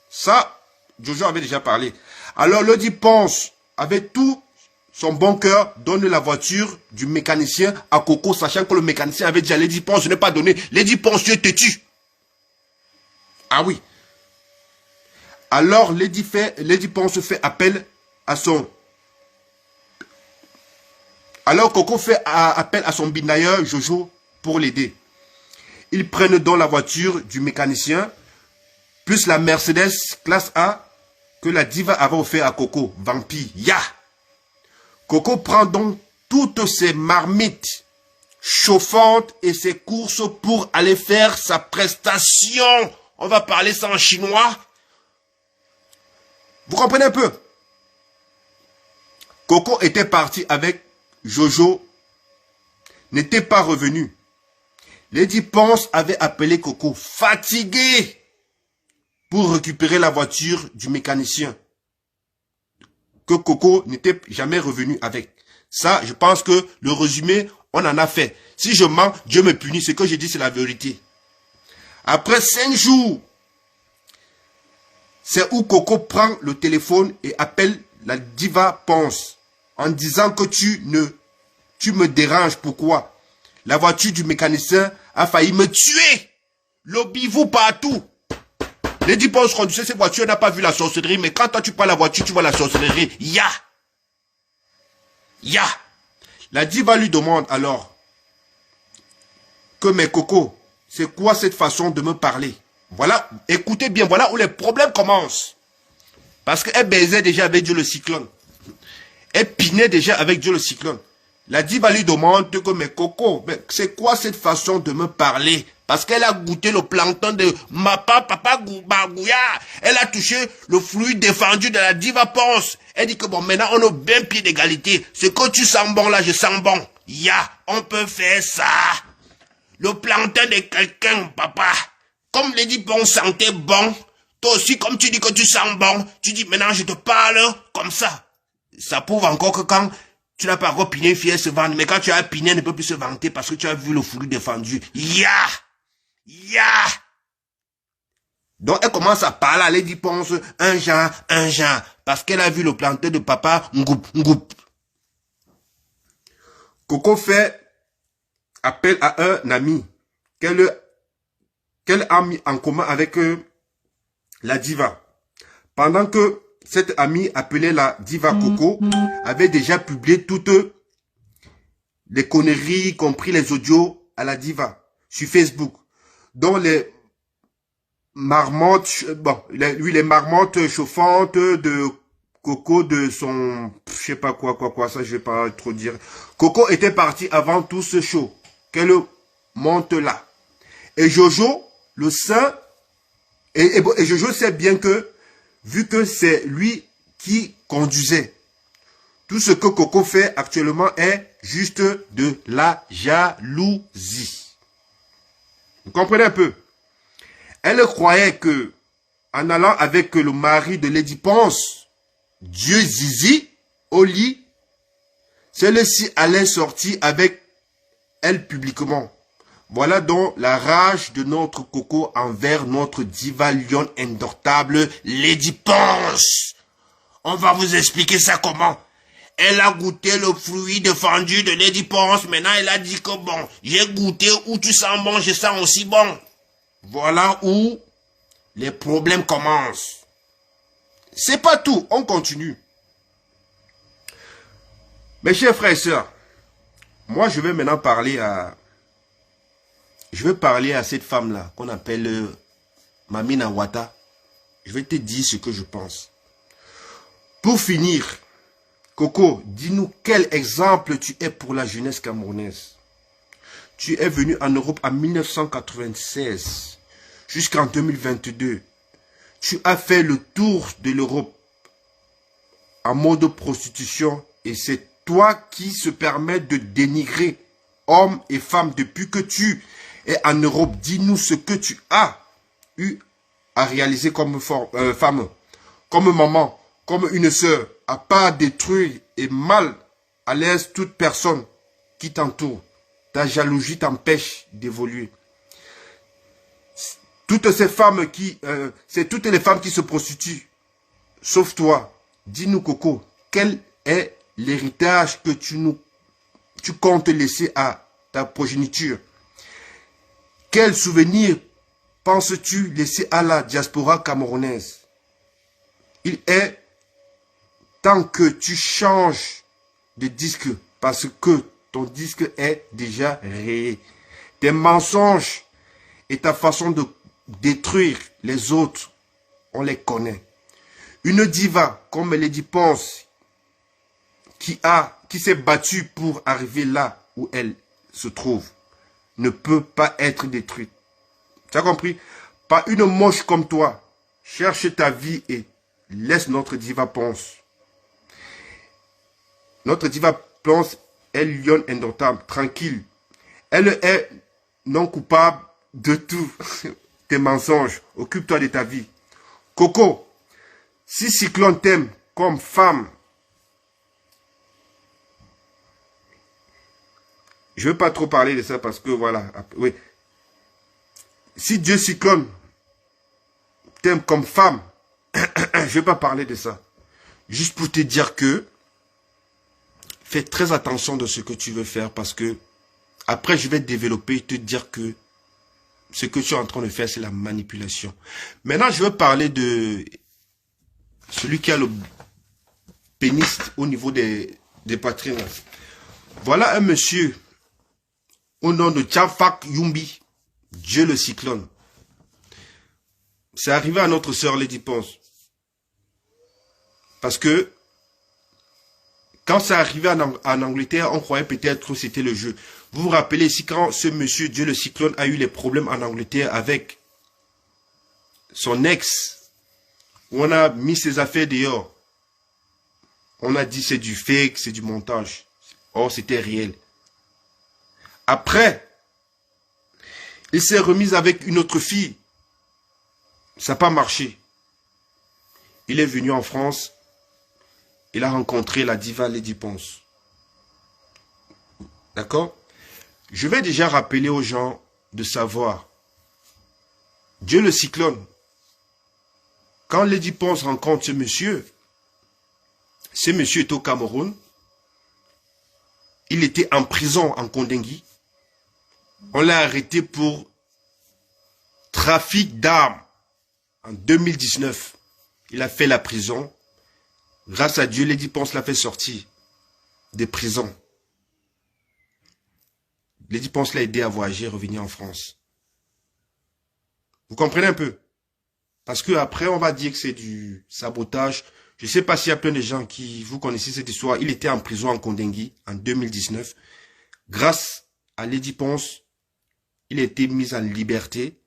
Ça, Jojo avait déjà parlé. Alors, Lady Ponce, avec tout son bon cœur, donne la voiture du mécanicien à Coco, sachant que le mécanicien avait dit à Lady Ponce, je n'ai pas donné. Lady Ponce, tu es têtu. Ah oui. Alors, Lady Ponce fait appel à son... Alors, Coco fait appel à son binailleur, Jojo, pour l'aider. Ils prennent donc la voiture du mécanicien, plus la Mercedes classe A que la diva avait offert à Coco, Vampire. Ya! Coco prend donc toutes ses marmites chauffantes et ses courses pour aller faire sa prestation. On va parler ça en chinois. Vous comprenez un peu? Coco était parti avec Jojo, n'était pas revenu. Lady Ponce avait appelé Coco fatigué pour récupérer la voiture du mécanicien que Coco n'était jamais revenu avec. Ça, je pense que le résumé, on en a fait. Si je mens, Dieu me punit. Ce que je dis, c'est la vérité. Après 5 jours, c'est où Coco prend le téléphone et appelle la diva Ponce en disant que tu me déranges. Pourquoi? La voiture du mécanicien a failli me tuer. Lobby-vous partout. Lady Ponce conduisait cette voiture, n'a pas vu la sorcellerie, mais quand toi tu prends la voiture, tu vois la sorcellerie. Ya. Ya. La diva lui demande alors que mais Coco, c'est quoi cette façon de me parler? Voilà, écoutez bien, voilà où les problèmes commencent. Parce qu'elle baisait déjà avec Dieu le cyclone. Elle pinait déjà avec Dieu le cyclone. La diva lui demande que, mais Coco, c'est quoi cette façon de me parler? Parce qu'elle a goûté le plancton de papa Gouya. Elle a touché le fluide défendu de la diva Ponce. Elle dit que bon, maintenant on a bien pied d'égalité. Ce que tu sens bon là, je sens bon. Ya, on peut faire ça. Le plancton de quelqu'un, papa. Comme Lady Ponce sentait bon, toi aussi, comme tu dis que tu sens bon, tu dis maintenant je te parle comme ça. Ça prouve encore que quand tu n'as pas encore piné, fier se vendre, mais quand tu as piné, elle ne peut plus se vanter parce que tu as vu le fluide défendu. Ya! Ya! Donc elle commence à parler à Lady Ponce, un genre, parce qu'elle a vu le planté de papa, ngoup. Coco fait appel à un ami qu'elle a mis en commun avec la diva. Pendant que cette amie appelée la diva Coco avait déjà publié toutes les conneries, y compris les audios à la diva sur Facebook, dont les marmottes, les marmottes chauffantes de Coco de son, je sais pas quoi, ça je vais pas trop dire. Coco était parti avant tout ce show qu'elle monte là. Et Jojo, le saint, et Jojo sait bien que vu que c'est lui qui conduisait. Tout ce que Coco fait actuellement est juste de la jalousie. Vous comprenez un peu? Elle croyait que, en allant avec le mari de Lady Ponce, Dieu Zizi, au lit, celle-ci allait sortir avec elle publiquement. Voilà donc la rage de notre Coco envers notre diva lionne indomptable Lady Ponce. On va vous expliquer ça comment. Elle a goûté le fruit défendu de Lady Ponce. Maintenant, elle a dit que bon, j'ai goûté où tu sens bon, je sens aussi bon. Voilà où les problèmes commencent. C'est pas tout, on continue. Mes chers frères et sœurs, moi je vais maintenant parler à... Je vais parler à cette femme-là, qu'on appelle Mamina Wata. Je vais te dire ce que je pense. Pour finir, Coco, dis-nous quel exemple tu es pour la jeunesse camerounaise. Tu es venu en Europe en 1996 jusqu'en 2022. Tu as fait le tour de l'Europe en mode prostitution et c'est toi qui se permets de dénigrer hommes et femmes depuis que tu es en Europe. Dis-nous ce que tu as eu à réaliser comme femme, comme maman, comme une sœur, à part détruire et mal à l'aise toute personne qui t'entoure. Ta jalousie t'empêche d'évoluer. Toutes ces femmes c'est toutes les femmes qui se prostituent, sauf toi. Dis-nous, Coco, quel est l'héritage que tu comptes laisser à ta progéniture? Quel souvenir penses-tu laisser à la diaspora camerounaise? Il est temps que tu changes de disque parce que ton disque est déjà rayé. Tes mensonges et ta façon de détruire les autres, on les connaît. Une diva comme Lady Ponce qui s'est battue pour arriver là où elle se trouve ne peut pas être détruite. Tu as compris? Pas une moche comme toi. Cherche ta vie et laisse notre diva Ponce. Notre diva Ponce est lionne indomptable, tranquille. Elle est non coupable de tout. Tes mensonges. Occupe-toi de ta vie. Coco, si Cyclone t'aime comme femme, je ne veux pas trop parler de ça parce que voilà. Oui. Si Dieu Cyclone t'aime comme femme, je ne vais pas parler de ça. Juste pour te dire que fais très attention de ce que tu veux faire parce que après je vais développer et te dire que ce que tu es en train de faire c'est la manipulation. Maintenant je veux parler de celui qui a le pénis au niveau des poitrines. Voilà un monsieur au nom de Tchafak Yumbi, Dieu le Cyclone. C'est arrivé à notre sœur Lady Ponce. Parce que quand ça arrivait en Angleterre, on croyait peut-être que c'était le jeu. Vous vous rappelez ici quand ce monsieur Dieu le Cyclone a eu les problèmes en Angleterre avec son ex, où on a mis ses affaires dehors. On a dit c'est du fake, c'est du montage. Or c'était réel. Après, il s'est remis avec une autre fille. Ça n'a pas marché. Il est venu en France. Il a rencontré la diva Lady Ponce. D'accord? Je vais déjà rappeler aux gens de savoir. Dieu le Cyclone. Quand Lady Ponce rencontre ce monsieur est au Cameroun. Il était en prison en Kondengui. On l'a arrêté pour trafic d'armes. En 2019, il a fait la prison. Grâce à Dieu, Lady Ponce l'a fait sortir des prisons. Lady Ponce l'a aidé à voyager et revenir en France. Vous comprenez un peu? Parce que après, on va dire que c'est du sabotage. Je ne sais pas s'il y a plein de gens qui, vous connaissez cette histoire. Il était en prison en Kondengui en 2019. Grâce à Lady Ponce, il a été mis en liberté.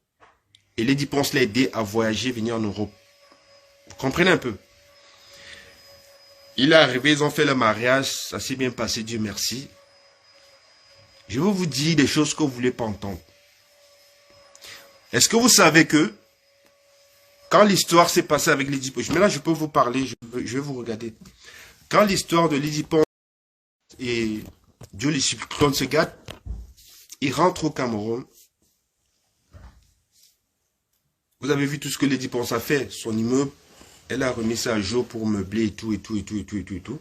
Et Lady Ponce l'a aidé à voyager, venir en Europe. Vous comprenez un peu? Il est arrivé, ils ont fait le mariage, ça s'est bien passé, Dieu merci. Je vais vous dire des choses que vous ne voulez pas entendre. Est-ce que vous savez que quand l'histoire s'est passée avec Lady Ponce, maintenant je peux vous parler, je vais vous regarder. Quand l'histoire de Lady Ponce et Dieu les Cyclones se gâtent, il rentre au Cameroun. Vous avez vu tout ce que Lady Ponce a fait, son immeuble, elle a remis ça à jour pour meubler et tout.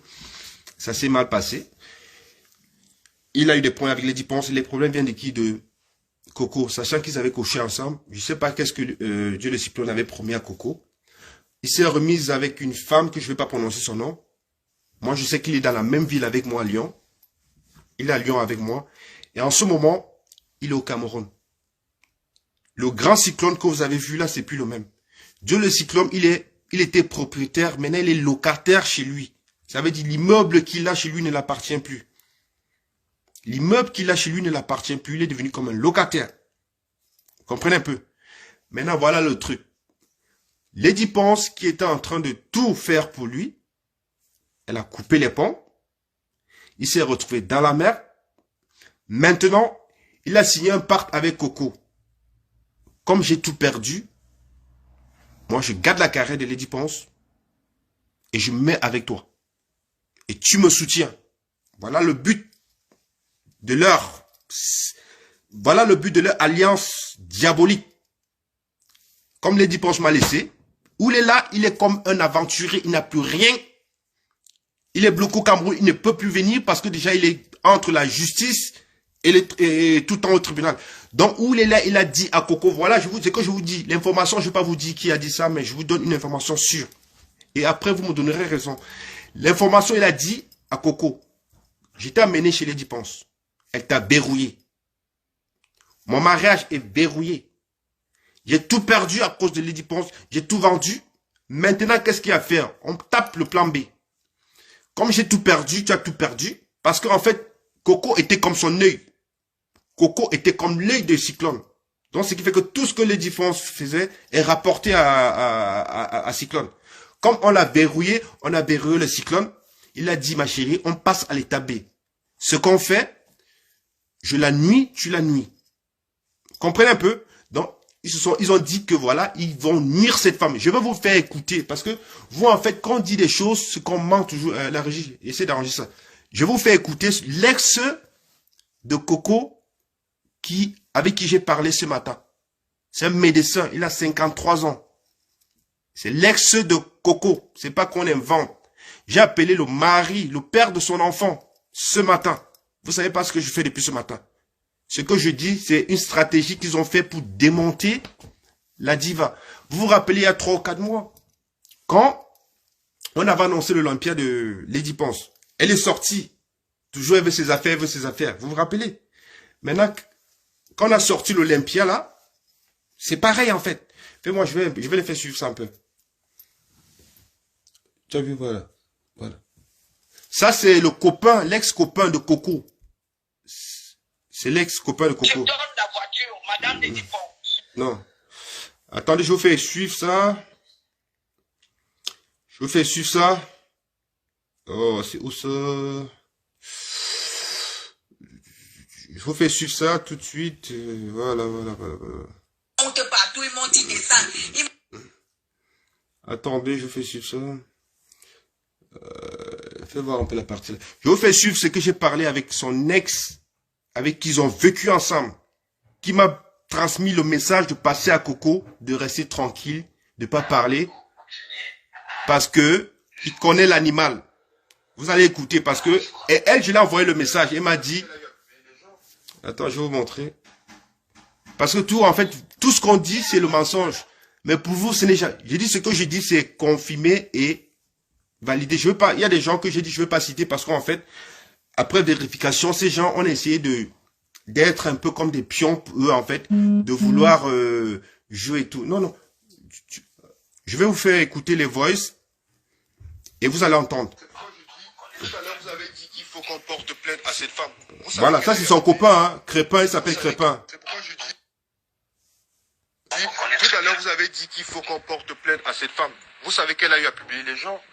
Ça s'est mal passé. Il a eu des problèmes avec Lady Ponce. Les problèmes viennent de qui? De Coco, sachant qu'ils avaient couché ensemble. Je ne sais pas qu'est-ce que Dieu le Cyclone avait promis à Coco. Il s'est remis avec une femme que je ne vais pas prononcer son nom. Moi, je sais qu'il est dans la même ville avec moi à Lyon. Il est à Lyon avec moi. Et en ce moment, il est au Cameroun. Le grand cyclone que vous avez vu là, c'est plus le même. Dieu le Cyclone, il était propriétaire, maintenant il est locataire chez lui. Ça veut dire l'immeuble qu'il a chez lui ne l'appartient plus. L'immeuble qu'il a chez lui ne l'appartient plus, il est devenu comme un locataire. Vous comprenez un peu? Maintenant, voilà le truc. Lady Ponce, qui était en train de tout faire pour lui, elle a coupé les ponts. Il s'est retrouvé dans la mer. Maintenant, il a signé un pacte avec Coco. Comme j'ai tout perdu, moi je garde la carrière de Lady Ponce et je me mets avec toi. Et tu me soutiens. Voilà le but de leur alliance diabolique. Comme Lady Ponce m'a laissé, où il est là, il est comme un aventurier, il n'a plus rien. Il est bloqué au Cameroun, il ne peut plus venir parce que déjà il est entre la justice et tout le temps au tribunal. Donc où il est là, il a dit à Coco, voilà, c'est que je vous dis, l'information, je ne vais pas vous dire qui a dit ça, mais je vous donne une information sûre. Et après, vous me donnerez raison. L'information, il a dit à Coco, je t'ai amené chez Lady Ponce. Elle t'a verrouillé. Mon mariage est verrouillé. J'ai tout perdu à cause de Lady Ponce. J'ai tout vendu. Maintenant, qu'est-ce qu'il y a à faire? On tape le plan B. Comme j'ai tout perdu, tu as tout perdu. Parce qu'en fait, Coco était comme son œil. Coco était comme l'œil de Cyclone. Donc, ce qui fait que tout ce que Lady Ponce faisait est rapporté à Cyclone. Comme on l'a verrouillé, on a verrouillé le Cyclone. Il a dit, ma chérie, on passe à l'état B. Ce qu'on fait, je la nuis, tu la nuis. Comprenez un peu? Donc, ils ont dit que voilà, ils vont nuire cette femme. Je vais vous faire écouter parce que vous, en fait, quand on dit des choses, ce qu'on ment toujours, la régie, essayez d'arranger ça. Je vais vous faire écouter l'ex de Coco avec qui j'ai parlé ce matin. C'est un médecin, il a 53 ans. C'est l'ex de Coco. C'est pas qu'on invente. J'ai appelé le mari, le père de son enfant, ce matin. Vous savez pas ce que je fais depuis ce matin. Ce que je dis, c'est une stratégie qu'ils ont fait pour démonter la diva. Vous vous rappelez il y a 3 ou 4 mois, quand on avait annoncé l'Olympia de Lady Ponce, elle est sortie. Toujours elle veut ses affaires, elle veut ses affaires. Vous vous rappelez? Maintenant, quand on a sorti l'Olympia là, c'est pareil en fait. Fais-moi, je vais les faire suivre ça un peu. Tu as vu, voilà. Voilà. Ça, c'est le copain, l'ex-copain de Coco. C'est l'ex-copain de Coco. Je donne la voiture, madame Lady Ponce. Non. Attendez, je vous fais suivre ça. Je vous fais suivre ça. Oh, c'est où ça? Je vous fais suivre ça tout de suite. Voilà. Monte partout, il monte, il descend. Attendez, je vous fais suivre ça. Fais voir un peu la partie là. Je vous fais suivre ce que j'ai parlé avec son ex, avec qui ils ont vécu ensemble, qui m'a transmis le message de passer à Coco, de rester tranquille, de ne pas parler, parce que il connaît l'animal. Vous allez écouter parce que, et elle, je lui ai envoyé le message, elle m'a dit, attends, je vais vous montrer. Parce que tout, en fait, tout ce qu'on dit, c'est le mensonge. Mais pour vous, ce n'est jamais, j'ai dit ce que je dis, c'est confirmé et validé. Je veux pas, il y a des gens que j'ai dit, je veux pas citer parce qu'en fait, après vérification, ces gens ont essayé d'être un peu comme des pions, eux, en fait, de vouloir jouer et tout. Non. Je vais vous faire écouter les voices et vous allez entendre. Tout à l'heure, vous avez dit qu'il faut qu'on porte plainte à cette femme. Voilà, ça c'est son copain, hein. Crépin, il s'appelle Crépin. C'est pourquoi je dis. Tout à l'heure, vous avez dit qu'il faut qu'on porte plainte à cette femme. Vous savez qu'elle a eu à publier les gens.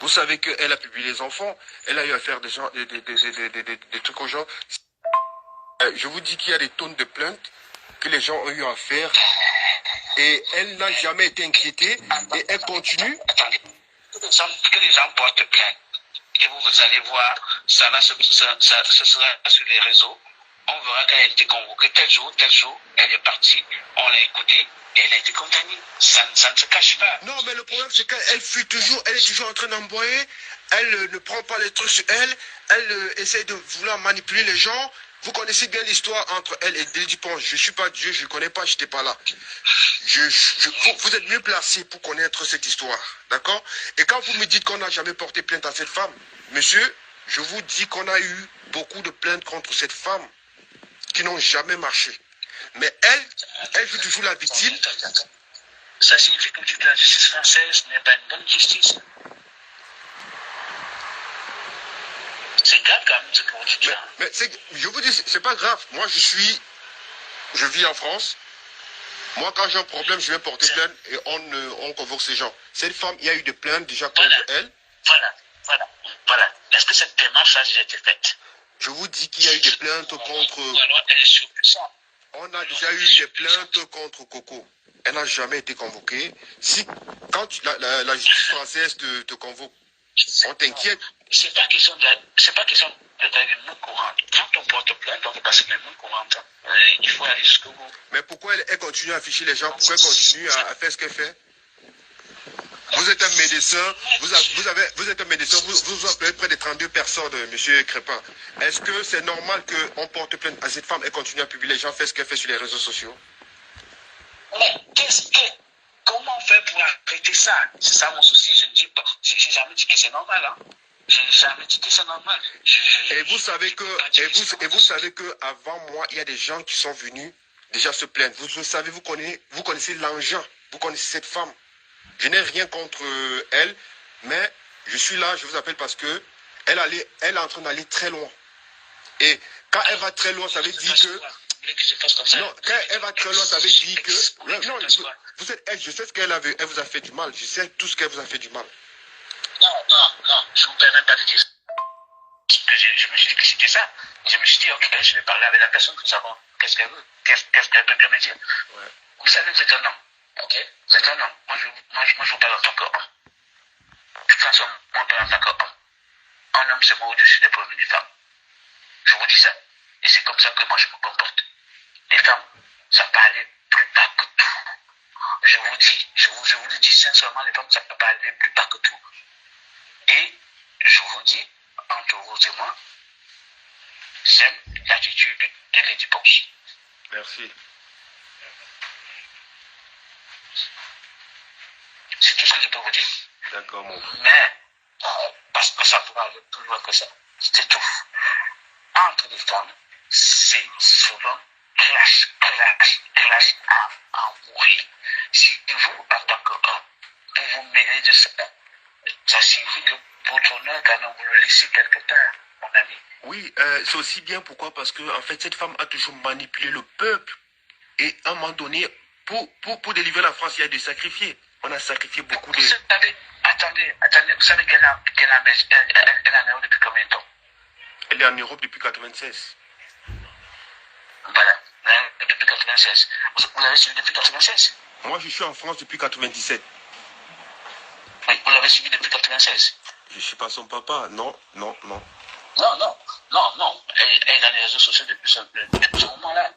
Vous savez qu'elle a publié les enfants. Elle a eu à faire des trucs aux gens. Je vous dis qu'il y a des tonnes de plaintes que les gens ont eu à faire. Et elle n'a jamais été inquiétée. Et elle continue. Attendez. Que les gens portent plainte. Et vous allez voir, ce sera sur les réseaux. On verra qu'elle a été convoquée tel jour, elle est partie. On l'a écoutée et elle a été condamnée. Ça ne se cache pas. Non, mais le problème, c'est qu'elle elle est toujours en train d'envoyer. Elle ne prend pas les trucs sur elle. Elle essaie de vouloir manipuler les gens. Vous connaissez bien l'histoire entre elle et Dédé Dupont. Je ne suis pas Dieu, je ne connais pas, je n'étais pas là. Vous êtes mieux placé pour connaître cette histoire. D'accord? Et quand vous me dites qu'on n'a jamais porté plainte à cette femme, monsieur, je vous dis qu'on a eu beaucoup de plaintes contre cette femme qui n'ont jamais marché. Mais elle joue toujours la victime. Ça signifie que la justice française n'est pas une bonne justice. C'est grave quand même ce que vous dites là. Mais je vous dis, c'est pas grave. Moi, je vis en France. Moi, quand j'ai un problème, je vais porter plainte et on convoque ces gens. Cette femme, il y a eu des plaintes déjà contre elle. Voilà. Est-ce que cette démarche a déjà été faite? Je vous dis qu'il y a eu des plaintes contre... Ou alors elle est surpuissante. On a déjà eu des plaintes contre Coco. Elle n'a jamais été convoquée. Quand la justice française te convoque, on t'inquiète. C'est pas question d'être une main courante. Quand on porte plainte, on peut passer les mains courantes. Il faut aller jusqu'au bout. Mais pourquoi elle continue à afficher les gens? Pourquoi elle continue à faire ce qu'elle fait? Vous êtes un médecin, vous êtes un médecin, vous appelez près de 32 personnes, monsieur Crépin. Est-ce que c'est normal qu'on porte plainte à cette femme et continue à publier les gens, faire ce qu'elle fait sur les réseaux sociaux? Mais comment faire pour arrêter ça? C'est ça mon souci, je ne dis pas, j'ai jamais dit que c'est normal, hein. J'ai jamais dit que c'est normal. Et vous savez que avant moi, il y a des gens qui sont venus déjà se plaindre. Vous savez, vous connaissez l'engin, vous connaissez cette femme. Je n'ai rien contre elle, mais je suis là, je vous appelle parce que elle est en train d'aller très loin. Et quand elle va très loin, ça veut dire que... Non, quand elle va très loin, ça veut dire que... Non, vous êtes elle, je sais ce qu'elle a vu, elle vous a fait du mal. Je sais tout ce qu'elle vous a fait du mal. Non, je ne vous permets pas de dire ça. Je me suis dit que c'était ça. Je me suis dit, ok, je vais parler avec la personne pour savoir qu'est-ce qu'elle veut, qu'est-ce qu'elle peut bien me dire. Ouais. Vous savez, vous êtes un homme. Ok, vous êtes un homme. Moi, je vous parle en tant qu'homme. De toute façon, moi, je parle en tant qu'homme. Un homme, c'est moi au-dessus des problèmes des femmes. Je vous dis ça. Et c'est comme ça que moi, je me comporte. Les femmes, ça peut aller plus bas que tout. Je vous le dis sincèrement, les femmes, ça peut pas aller plus bas que tout. Et je vous dis, entre vous et moi, j'aime l'attitude de Lady Ponce. Merci. C'est tout ce que je peux vous dire. D'accord, mon frère. Mais, parce que ça pourra aller plus loin que ça. C'est tout. Entre les femmes, c'est souvent clash à mourir. Si vous, en tant qu'homme, vous vous mêlez de ça, ça signifie que votre honneur, quand même, vous le laissez quelque part, mon ami. Oui, c'est aussi bien. Pourquoi? Parce que, en fait, cette femme a toujours manipulé le peuple. Et à un moment donné, pour délivrer la France, il y a des sacrifiés. On a sacrifié beaucoup de... Vous savez, attendez, vous savez qu'elle est en Europe depuis combien de temps? Elle est en Europe depuis 96. Voilà, depuis 96. Vous l'avez suivi depuis 96? Moi, je suis en France depuis 97. Oui, vous l'avez suivi depuis 96? Je ne suis pas son papa, non. Non. Elle est dans les réseaux sociaux depuis ce moment-là.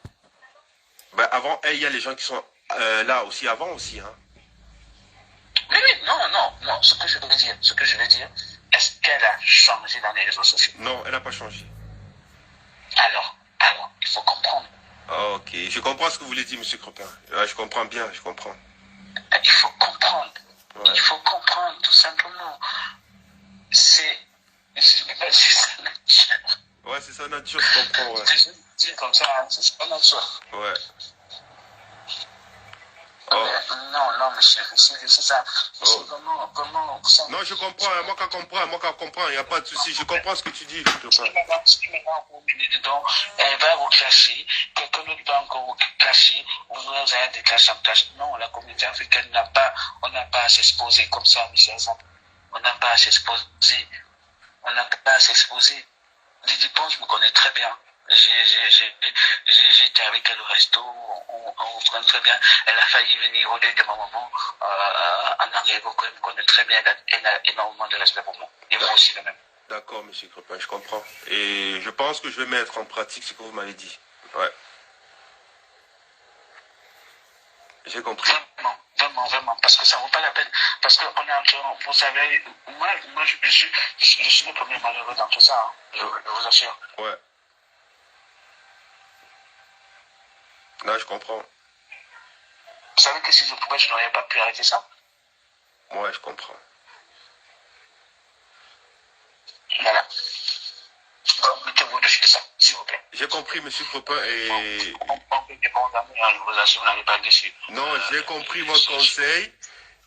Ben, avant elle, il y a les gens qui sont là aussi, avant aussi, hein. Oui, non. Ce que je veux dire, est-ce qu'elle a changé dans les réseaux sociaux? Non, elle n'a pas changé. Alors, il faut comprendre. Ok, je comprends ce que vous voulez dire, monsieur Crépin. Ouais, je comprends bien, je comprends. Il faut comprendre. Ouais. Il faut comprendre, tout simplement. C'est sa nature. Ouais, c'est sa nature, je comprends, ouais. Je dis comme ça, c'est sa nature. Ouais. Non, monsieur, c'est ça. Oh. Comment ça... Non, je comprends, hein, moi qu'à comprendre, il n'y a pas de souci, je comprends ce que tu dis. Donc, elle va vous clasher, quelqu'un d'autre va encore vous clasher, vous avez des classes en classe. Non, la communauté africaine on n'a pas à s'exposer comme ça, monsieur Azam. On n'a pas à s'exposer. Didi Ponce me connaît très bien. J'ai été avec elle au resto, on se connaît très bien. Elle a failli venir au dé de ma maman en arrière, elle me connaît très bien, elle a énormément de respect pour moi. Et moi aussi, le même. D'accord, monsieur Crepin, je comprends. Et je pense que je vais mettre en pratique ce que vous m'avez dit. Ouais. J'ai compris. Vraiment, parce que ça ne vaut pas la peine. Parce que vous savez, moi je suis le premier malheureux dans tout ça, hein, je vous assure. Ouais. Là, je comprends. Vous savez que si je pouvais, je n'aurais pas pu arrêter ça. Ouais, je comprends. Voilà. Mettez-vous au-dessus de ça, s'il vous plaît. J'ai compris, monsieur Crepin, et... Je vous assure, vous n'allez pas dessus. Non, j'ai compris votre conseil,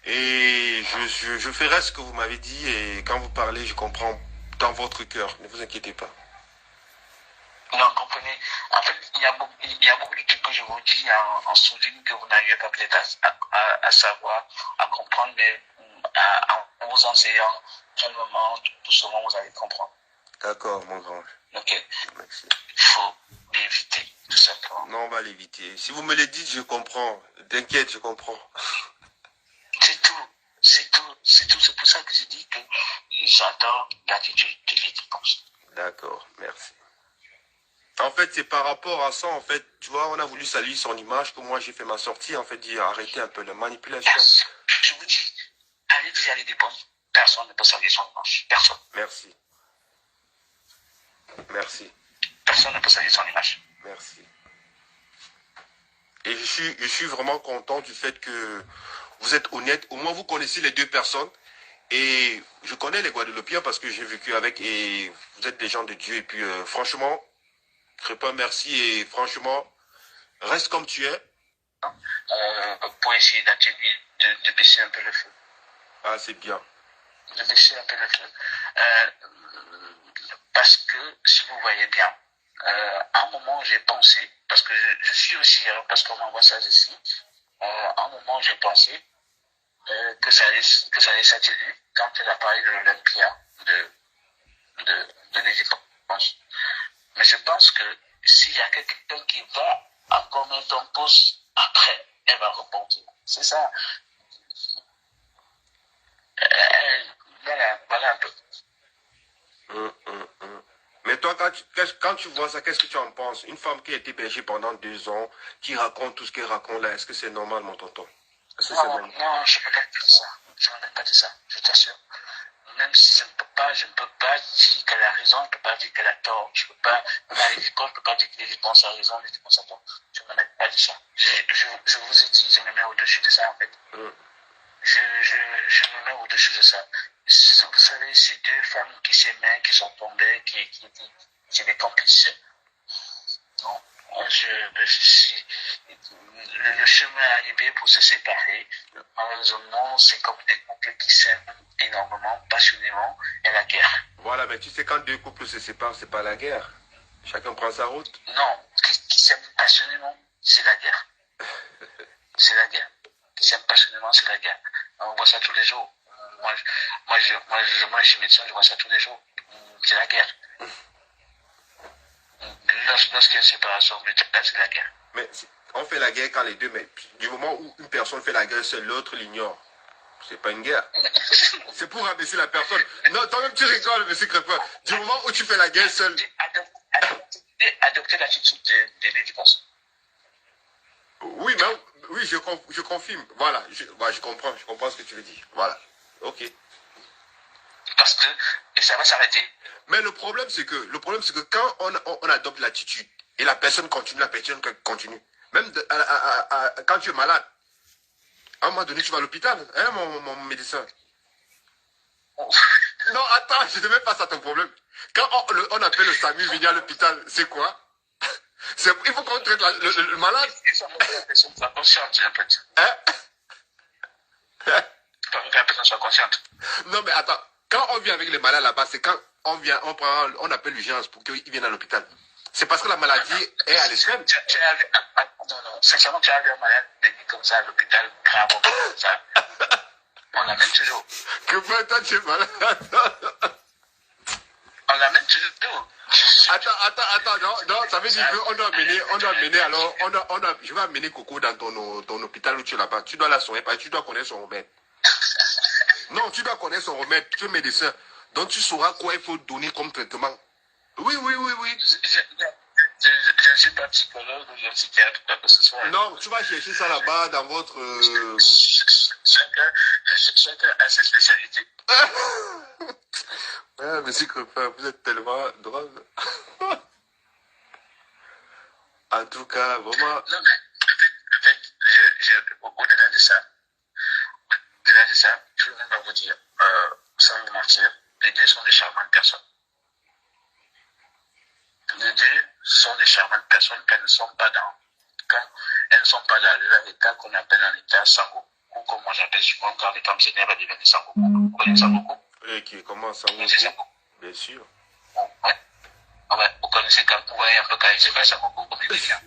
et je ferai ce que vous m'avez dit, et quand vous parlez, je comprends dans votre cœur. Ne vous inquiétez pas. Non, comprenez. En fait, il y a beaucoup de trucs que je vous dis en souligne que vous n'arrivez pas peut-être à savoir, à comprendre, mais en vous enseignant calmement, tout doucement, vous allez comprendre. D'accord, mon grand. Ok. Merci. Il faut l'éviter, tout simplement. Non, on va l'éviter. Si vous me le dites, je comprends. T'inquiète, je comprends. C'est tout. C'est pour ça que je dis que j'adore l'attitude de Lady Ponce. D'accord, merci. En fait, c'est par rapport à ça, en fait, tu vois, on a voulu saluer son image, que moi j'ai fait ma sortie, en fait, dire arrêter un peu la manipulation. Je vous dis, allez dire à Lady Ponce, personne ne peut saluer son image. Personne. Merci. Merci. Personne ne peut saluer son image. Merci. Et je suis vraiment content du fait que vous êtes honnête. Au moins, vous connaissez les deux personnes. Et je connais les Guadeloupéens parce que j'ai vécu avec et vous êtes des gens de Dieu. Et puis, franchement, Crepin, merci. Et franchement, reste comme tu es. Pour essayer d'atténuer, de baisser un peu le feu. Ah, c'est bien. De baisser un peu le feu. Parce que, si vous voyez bien, à un moment, j'ai pensé, parce que je suis aussi, parce qu'on m'envoie ça ici, à un moment, j'ai pensé que ça allait s'atténuer quand elle a parlé de l'Olympia de Lady Ponce. Mais je pense que s'il y a quelqu'un qui va encore mettre en pause, après, elle va rebondir. C'est ça. Voilà un peu. Mais toi, quand tu vois ça, qu'est-ce que tu en penses? Une femme qui a été bergère pendant 2 ans, qui raconte tout ce qu'elle raconte là, est-ce que c'est normal, mon tonton? Non, je ne peux pas dire ça. Je ne peux pas dire ça, je t'assure. Même si je ne peux pas dire qu'elle a raison, je ne peux pas dire qu'elle a tort. Je ne peux pas, je ne peux pas dire que les réponses a raison, les réponses a tort. Je ne peux pas dire ça. Je vous ai dit, je me mets au-dessus de ça, en fait. Je me mets au-dessus de ça. Vous savez, ces deux femmes qui s'aimaient, qui sont tombées, qui étaient des complices. Non, le chemin est arrivé pour se séparer. Malheureusement, c'est comme des couples qui s'aiment énormément, passionnément, et la guerre. Voilà, mais tu sais, quand deux couples se séparent, c'est pas la guerre. Chacun prend sa route. Non, qui s'aiment passionnément, c'est la guerre. C'est la guerre. Qui s'aiment passionnément, c'est la guerre. On voit ça tous les jours. Moi, je suis médecin, je vois ça tous les jours. C'est la guerre. Lorsqu'il y a une séparation brutale, c'est la guerre. Mais on fait la guerre quand les deux, mais du moment où une personne fait la guerre seule, l'autre l'ignore. C'est pas une guerre. C'est pour rabaisser la personne. Non, toi-même tu rigoles, monsieur Crepin. Du moment où tu fais la guerre seule. Adopter l'attitude de Lady Ponce. Oui, mais oui, je confirme. Voilà, je comprends ce que tu veux dire. Voilà. Ok. Parce que et ça va s'arrêter. Mais le problème, c'est que quand on adopte l'attitude et la personne continue. Même quand tu es malade, à un moment donné, tu vas à l'hôpital, hein, mon médecin. Non, attends, je ne mets pas ça ton problème. Quand on appelle le SAMU venir à l'hôpital, c'est quoi? Il faut qu'on traite le malade. personne soit consciente, j'ai un peu dit. Hein? Pas que la personne soit consciente. Non, mais attends. Quand on vient avec les malades là-bas, c'est quand on appelle l'urgence pour qu'ils viennent à l'hôpital. C'est parce que la maladie est à l'extrême. Non, sincèrement, tu as vu un malade venu comme ça à l'hôpital, grave comme ça. On l'amène toujours. Que toi, tu es malade? On l'amène toujours. Attends, non, ça veut dire qu'on doit amener, alors, je vais amener Coco dans ton hôpital où tu es là-bas. Tu dois la soigner, parce que tu dois connaître son remède. Non, tu dois connaître son remède, tu es médecin. Donc tu sauras quoi il faut donner comme traitement. Oui. Je ne suis pas psychologue ou psychiatre, quoi que ce soit. Non, tu vas chercher ça là-bas dans votre... Chacun a ses spécialités. Ouais, monsieur Crepin, vous êtes tellement drôle. En tout cas, vraiment... Non, mais en fait, au-delà de ça, tout le monde va vous dire, sans vous mentir, les deux sont des charmantes personnes. Les deux sont des charmantes personnes quand elles ne sont pas dans leur état qu'on appelle un état sango. Ou comme moi j'appelle souvent quand les femmes s'énervent à devenir sango. Vous connaissez sango? Et qui commence à vous... Bien sûr. Ouais, vous connaissez quand vous voyez un peu quand il se fait sango, comme il devient.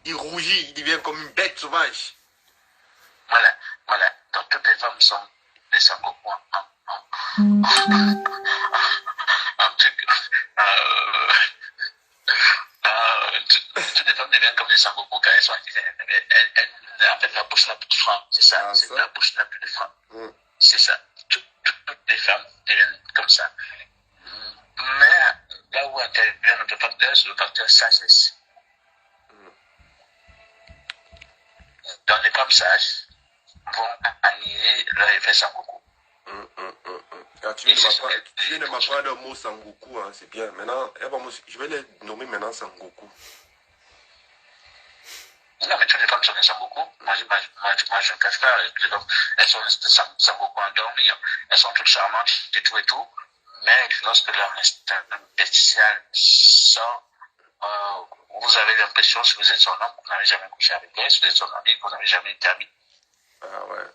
Il rougit, il devient comme une bête sauvage. Voilà. Donc toutes les femmes sont des sangoku toutes les femmes deviennent comme des sangoku quand elles sont en fait, la bouche n'a plus de frein. C'est ça. La bouche n'a plus de frein. C'est ça. Toutes les femmes deviennent comme ça. Mais là où intervient notre facteur, c'est le facteur sagesse. Donc les femmes sages vont annihiler leur effet sangoku. Tu viens de m'apprendre le mot sangoku, hein, c'est bien. Maintenant, je vais les nommer maintenant sangoku. Non, mais toutes les femmes sont des sangoku. Moi, je ne cache pas. Elles sont des sangoku endormies. Elles sont toutes charmantes et tout. Mais lorsque leur instinct bestial sort, vous avez l'impression, si vous êtes son homme, vous n'avez jamais couché avec elle. Si vous êtes son ami, vous n'avez jamais été ami. Ah ouais.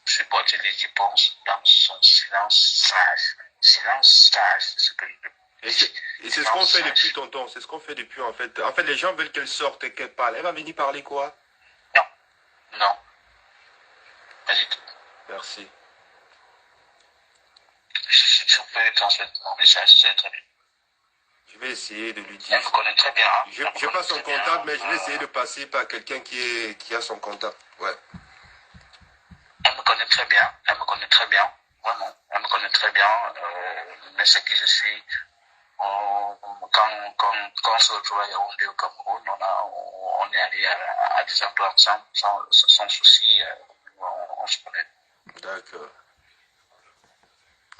Supporter les réponses dans son silence sage. Silence sage, c'est ce que je veux. Et c'est ce qu'on fait depuis, tonton. C'est ce qu'on fait depuis, en fait. En fait, les gens veulent qu'elle sorte et qu'elle parle. Elle va venir parler quoi? Non. Pas du tout. Merci. Si vous pouvez transmettre mon message, c'est très bien. Je vais essayer de lui dire. Elle me connaît très bien. Hein. Je n'ai pas son contact, mais je vais essayer de passer par quelqu'un qui a son contact. Ouais. Elle me connaît très bien. Vraiment. Elle me connaît très bien. Mais c'est qui je suis. Quand on se retrouve à Yaoundé au Cameroun, on est allé à des emplois ensemble, sans souci. On se connaît. D'accord.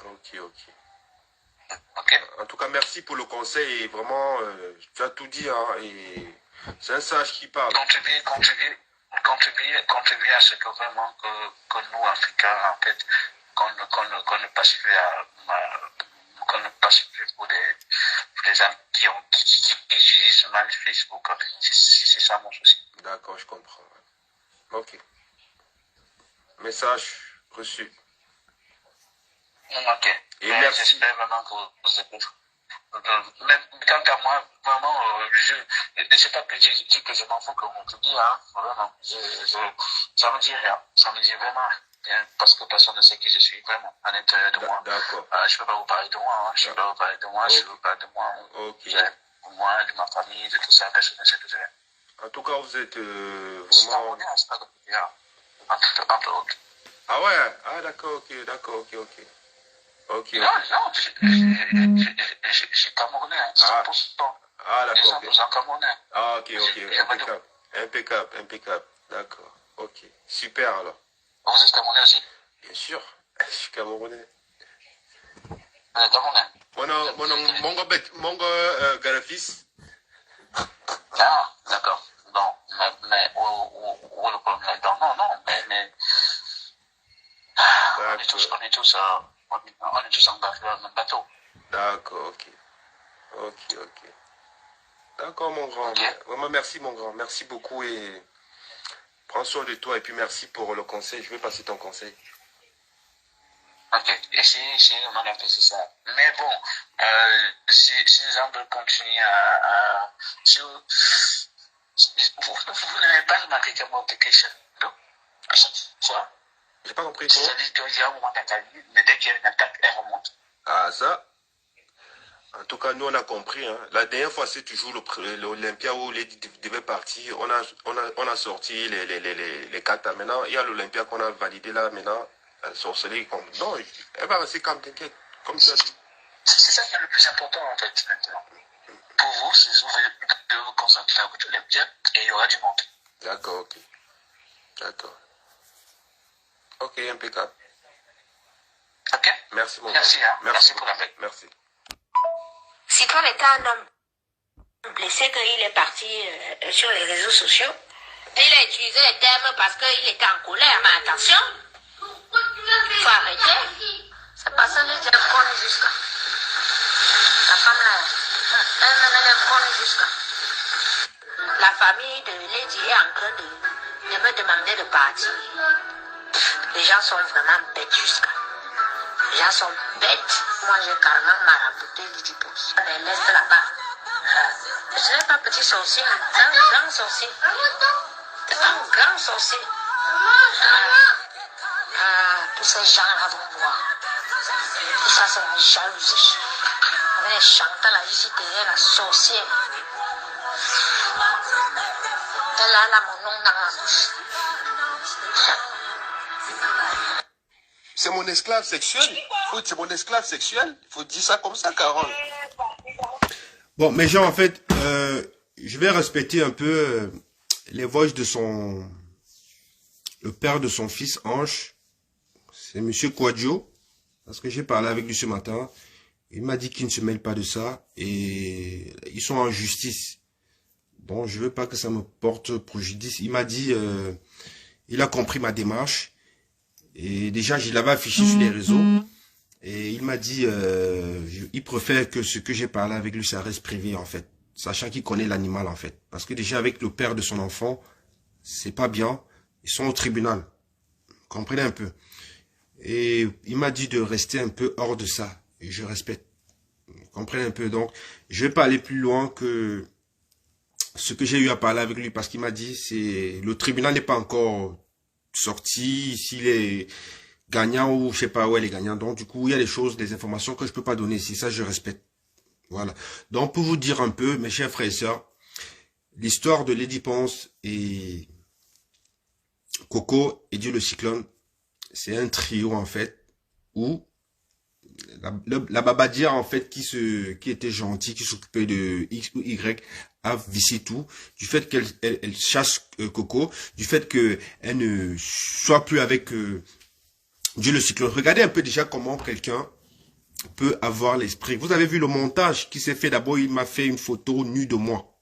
Ok. Ok. En tout cas, merci pour le conseil. Et vraiment, tu as tout dit. Hein, et c'est un sage qui parle. Contribuer à ce que vraiment que nous, Africains, en fait, qu'on ne passe plus pour des gens qui utilisent mal Facebook. C'est ça mon souci. D'accord, je comprends. Ok. Message reçu. Ok. Et merci. J'espère vraiment que vous êtes... Mais quant à moi, vraiment, c'est pas que je dis que je m'en fous que vous publiez, hein, vraiment. Ça me dit rien. Ça me dit vraiment rien. Parce que personne ne sait qui je suis, vraiment, à l'intérieur de moi. D'accord. Je peux pas vous parler de moi, hein. Je peux pas vous parler de moi, okay. Je veux parler de moi. Ok. Moi, de ma famille, de tout ça, personne ne sait tout ça. En tout cas, vous êtes vraiment... C'est pas bien, entre autres. Ah ouais? Ah d'accord, ok. Non, je suis camerounais, 100%. Ah d'accord, ok. 100% camerounais. Ah ok. Impeccable. D'accord, ok. Super alors. Vous êtes camerounais aussi? Bien sûr, je suis camerounais. Vous êtes camerounais? Mon Garafis. Ah, d'accord. Non, mais où le problème là-dedans? Non, mais... On est tous engagés dans le même bateau. D'accord, ok. D'accord, mon grand. Ok. Vraiment, merci, mon grand. Merci beaucoup et prends soin de toi. Et puis, merci pour le conseil. Je vais passer ton conseil. Ok, et si on a fait ça. Mais bon, si les gens veulent continuer si vous n'avez pas remarqué qu'il y a multiplication, donc, à chaque fois, J'ai pas compris comment. c'est-à-dire qu'il y a un moment dans ta vie, mais dès qu'il y a une attaque, elle remonte. Ah, ça. En tout cas, nous, on a compris. Hein. La dernière fois, c'est toujours l'Olympia où Lady devait partir. On a sorti les cartes. Maintenant, il y a l'Olympia qu'on a validé là. Maintenant, la sorcellerie. Non, elle va rester comme t'inquiète. Comme tu as dit. C'est ça qui est le plus important, en fait, maintenant. Pour vous, c'est de vous concentrer à votre Olympia et il y aura du monde. D'accord, ok. D'accord. Ok, impeccable. Ok? Merci, mon Merci, gars. hein. Merci pour l'appel. Merci. Cyclone était un homme blessé qu'il est parti sur les réseaux sociaux. Il a utilisé les termes parce qu'il était en colère. Mais attention, il faut arrêter. C'est parce que les prendre jusqu'à. La femme là, elle les prendre jusqu'à. La famille de Lady est en train de me demander de partir. Les gens sont vraiment bêtes jusqu'à. Les gens sont bêtes. Moi, j'ai carrément marabouté Lady Boss. On les laisse là-bas. Ce n'est pas petit sorcier, c'est un grand sorcier. C'est un grand sorcier. Tous ces gens-là vont voir. Tout ça, c'est la jalousie. Avec les Chantal ici derrière la sorcière. Elle a mon nom dans la bouche. C'est mon esclave sexuel. Oui, c'est mon esclave sexuel. Il faut dire ça comme ça, Carole. Bon, mais Jean, en fait, je vais respecter un peu les voix de le père de son fils Ange. C'est Monsieur Quadio. Parce que j'ai parlé avec lui ce matin. Il m'a dit qu'il ne se mêle pas de ça. Et ils sont en justice. Bon, je veux pas que ça me porte préjudice. Il m'a dit, il a compris ma démarche. Et déjà, je l'avais affiché sur les réseaux. Et il m'a dit, il préfère que ce que j'ai parlé avec lui, ça reste privé, en fait. Sachant qu'il connaît l'animal, en fait. Parce que déjà, avec le père de son enfant, c'est pas bien. Ils sont au tribunal. Comprenez un peu. Et il m'a dit de rester un peu hors de ça. Et je respecte. Comprenez un peu. Donc, je vais pas aller plus loin que ce que j'ai eu à parler avec lui. Parce qu'il m'a dit, c'est le tribunal n'est pas encore sorti. S'il est gagnant ou je sais pas où elle est gagnant. Donc, du coup, il y a des choses, des informations que je peux pas donner ici. Ça, je respecte. Voilà. Donc, pour vous dire un peu, mes chers frères et sœurs, l'histoire de Lady Ponce et Coco et Dieu le Cyclone, c'est un trio, en fait, où la babadière, en fait, qui était gentille, qui s'occupait de X ou Y, a vissé tout. Du fait qu'elle chasse Coco, du fait qu'elle ne soit plus avec Dieu le Cyclone. Regardez un peu déjà comment quelqu'un peut avoir l'esprit. Vous avez vu le montage qui s'est fait. D'abord, il m'a fait une photo nue de moi.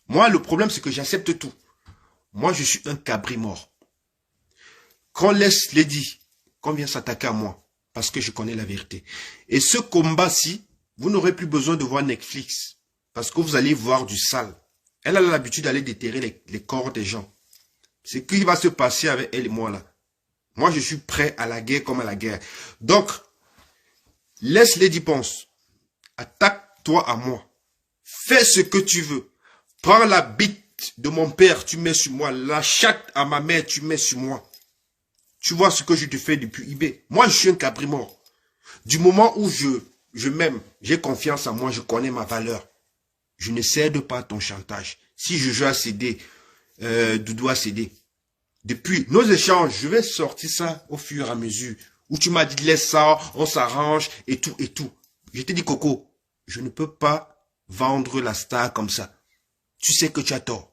Moi, le problème, c'est que j'accepte tout. Moi, je suis un cabri mort. Qu'on laisse Lady, qu'on vient s'attaquer à moi, parce que je connais la vérité. Et ce combat-ci, vous n'aurez plus besoin de voir Netflix, parce que vous allez voir du sale. Elle a l'habitude d'aller déterrer les corps des gens. C'est ce qui va se passer avec elle et moi là. Moi, je suis prêt à la guerre comme à la guerre. Donc, laisse Lady Ponce. Attaque-toi à moi. Fais ce que tu veux. Prends la bite de mon père, tu mets sur moi. La chatte à ma mère, tu mets sur moi. Tu vois ce que je te fais depuis eBay. Moi, je suis un cabri mort. Du moment où je m'aime, j'ai confiance en moi, je connais ma valeur. Je ne cède pas à ton chantage. Si je joue à céder, Doudou a cédé. Depuis nos échanges, je vais sortir ça au fur et à mesure. Où tu m'as dit, laisse ça, on s'arrange, et tout, et tout. Je t'ai dit, Coco, je ne peux pas vendre la star comme ça. Tu sais que tu as tort.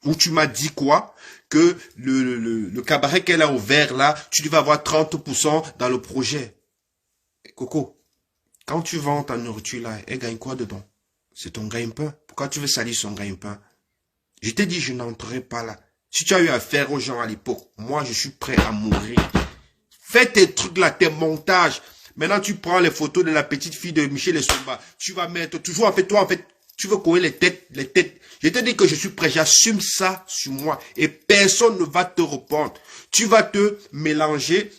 Où tu m'as dit quoi? Que le cabaret qu'elle a ouvert là, tu devais avoir 30% dans le projet. Coco, quand tu vends ta nourriture là, elle gagne quoi dedans? C'est ton gagne-pain. Pourquoi tu veux salir son gagne-pain? Je t'ai dit, je n'entrerai pas là. Si tu as eu affaire aux gens à l'époque, moi je suis prêt à mourir. Fais tes trucs là, tes montages. Maintenant, tu prends les photos de la petite fille de Michel Essomba. Tu vas mettre toujours, en fait, toi, en fait, tu veux courir les têtes. Je te dis que je suis prêt, j'assume ça sur moi. Et personne ne va te répondre. Tu vas te mélanger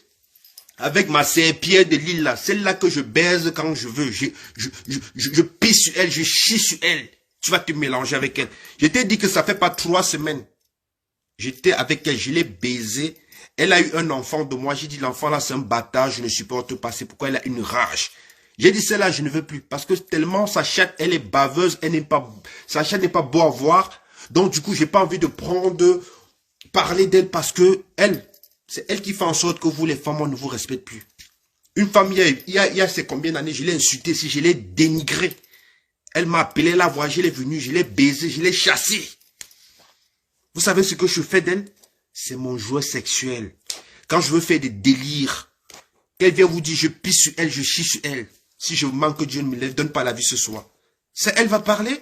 avec ma serpillère de l'île là. Celle-là que je baise quand je veux. Je pisse sur elle, je chie sur elle. Tu vas te mélanger avec elle. Je t'ai dit que ça fait pas 3 semaines. J'étais avec elle, je l'ai baisée. Elle a eu un enfant de moi. J'ai dit, l'enfant là, c'est un bâtard, je ne supporte pas. C'est pourquoi elle a une rage. J'ai dit, celle-là, je ne veux plus. Parce que tellement sa chatte, elle est baveuse, sa chatte n'est pas beau à voir. Donc, du coup, j'ai pas envie de parler d'elle parce que c'est elle qui fait en sorte que vous, les femmes, on ne vous respecte plus. Une femme, il y a c'est combien d'années, je l'ai insultée, si je l'ai dénigrée. Elle m'a appelé la voix, je l'ai venue, je l'ai baisée, je l'ai chassée. Vous savez ce que je fais d'elle? C'est mon jouet sexuel. Quand je veux faire des délires, qu'elle vient vous dire, je pisse sur elle, je chie sur elle. Si je manque que Dieu ne me donne pas la vie ce soir. C'est elle va parler.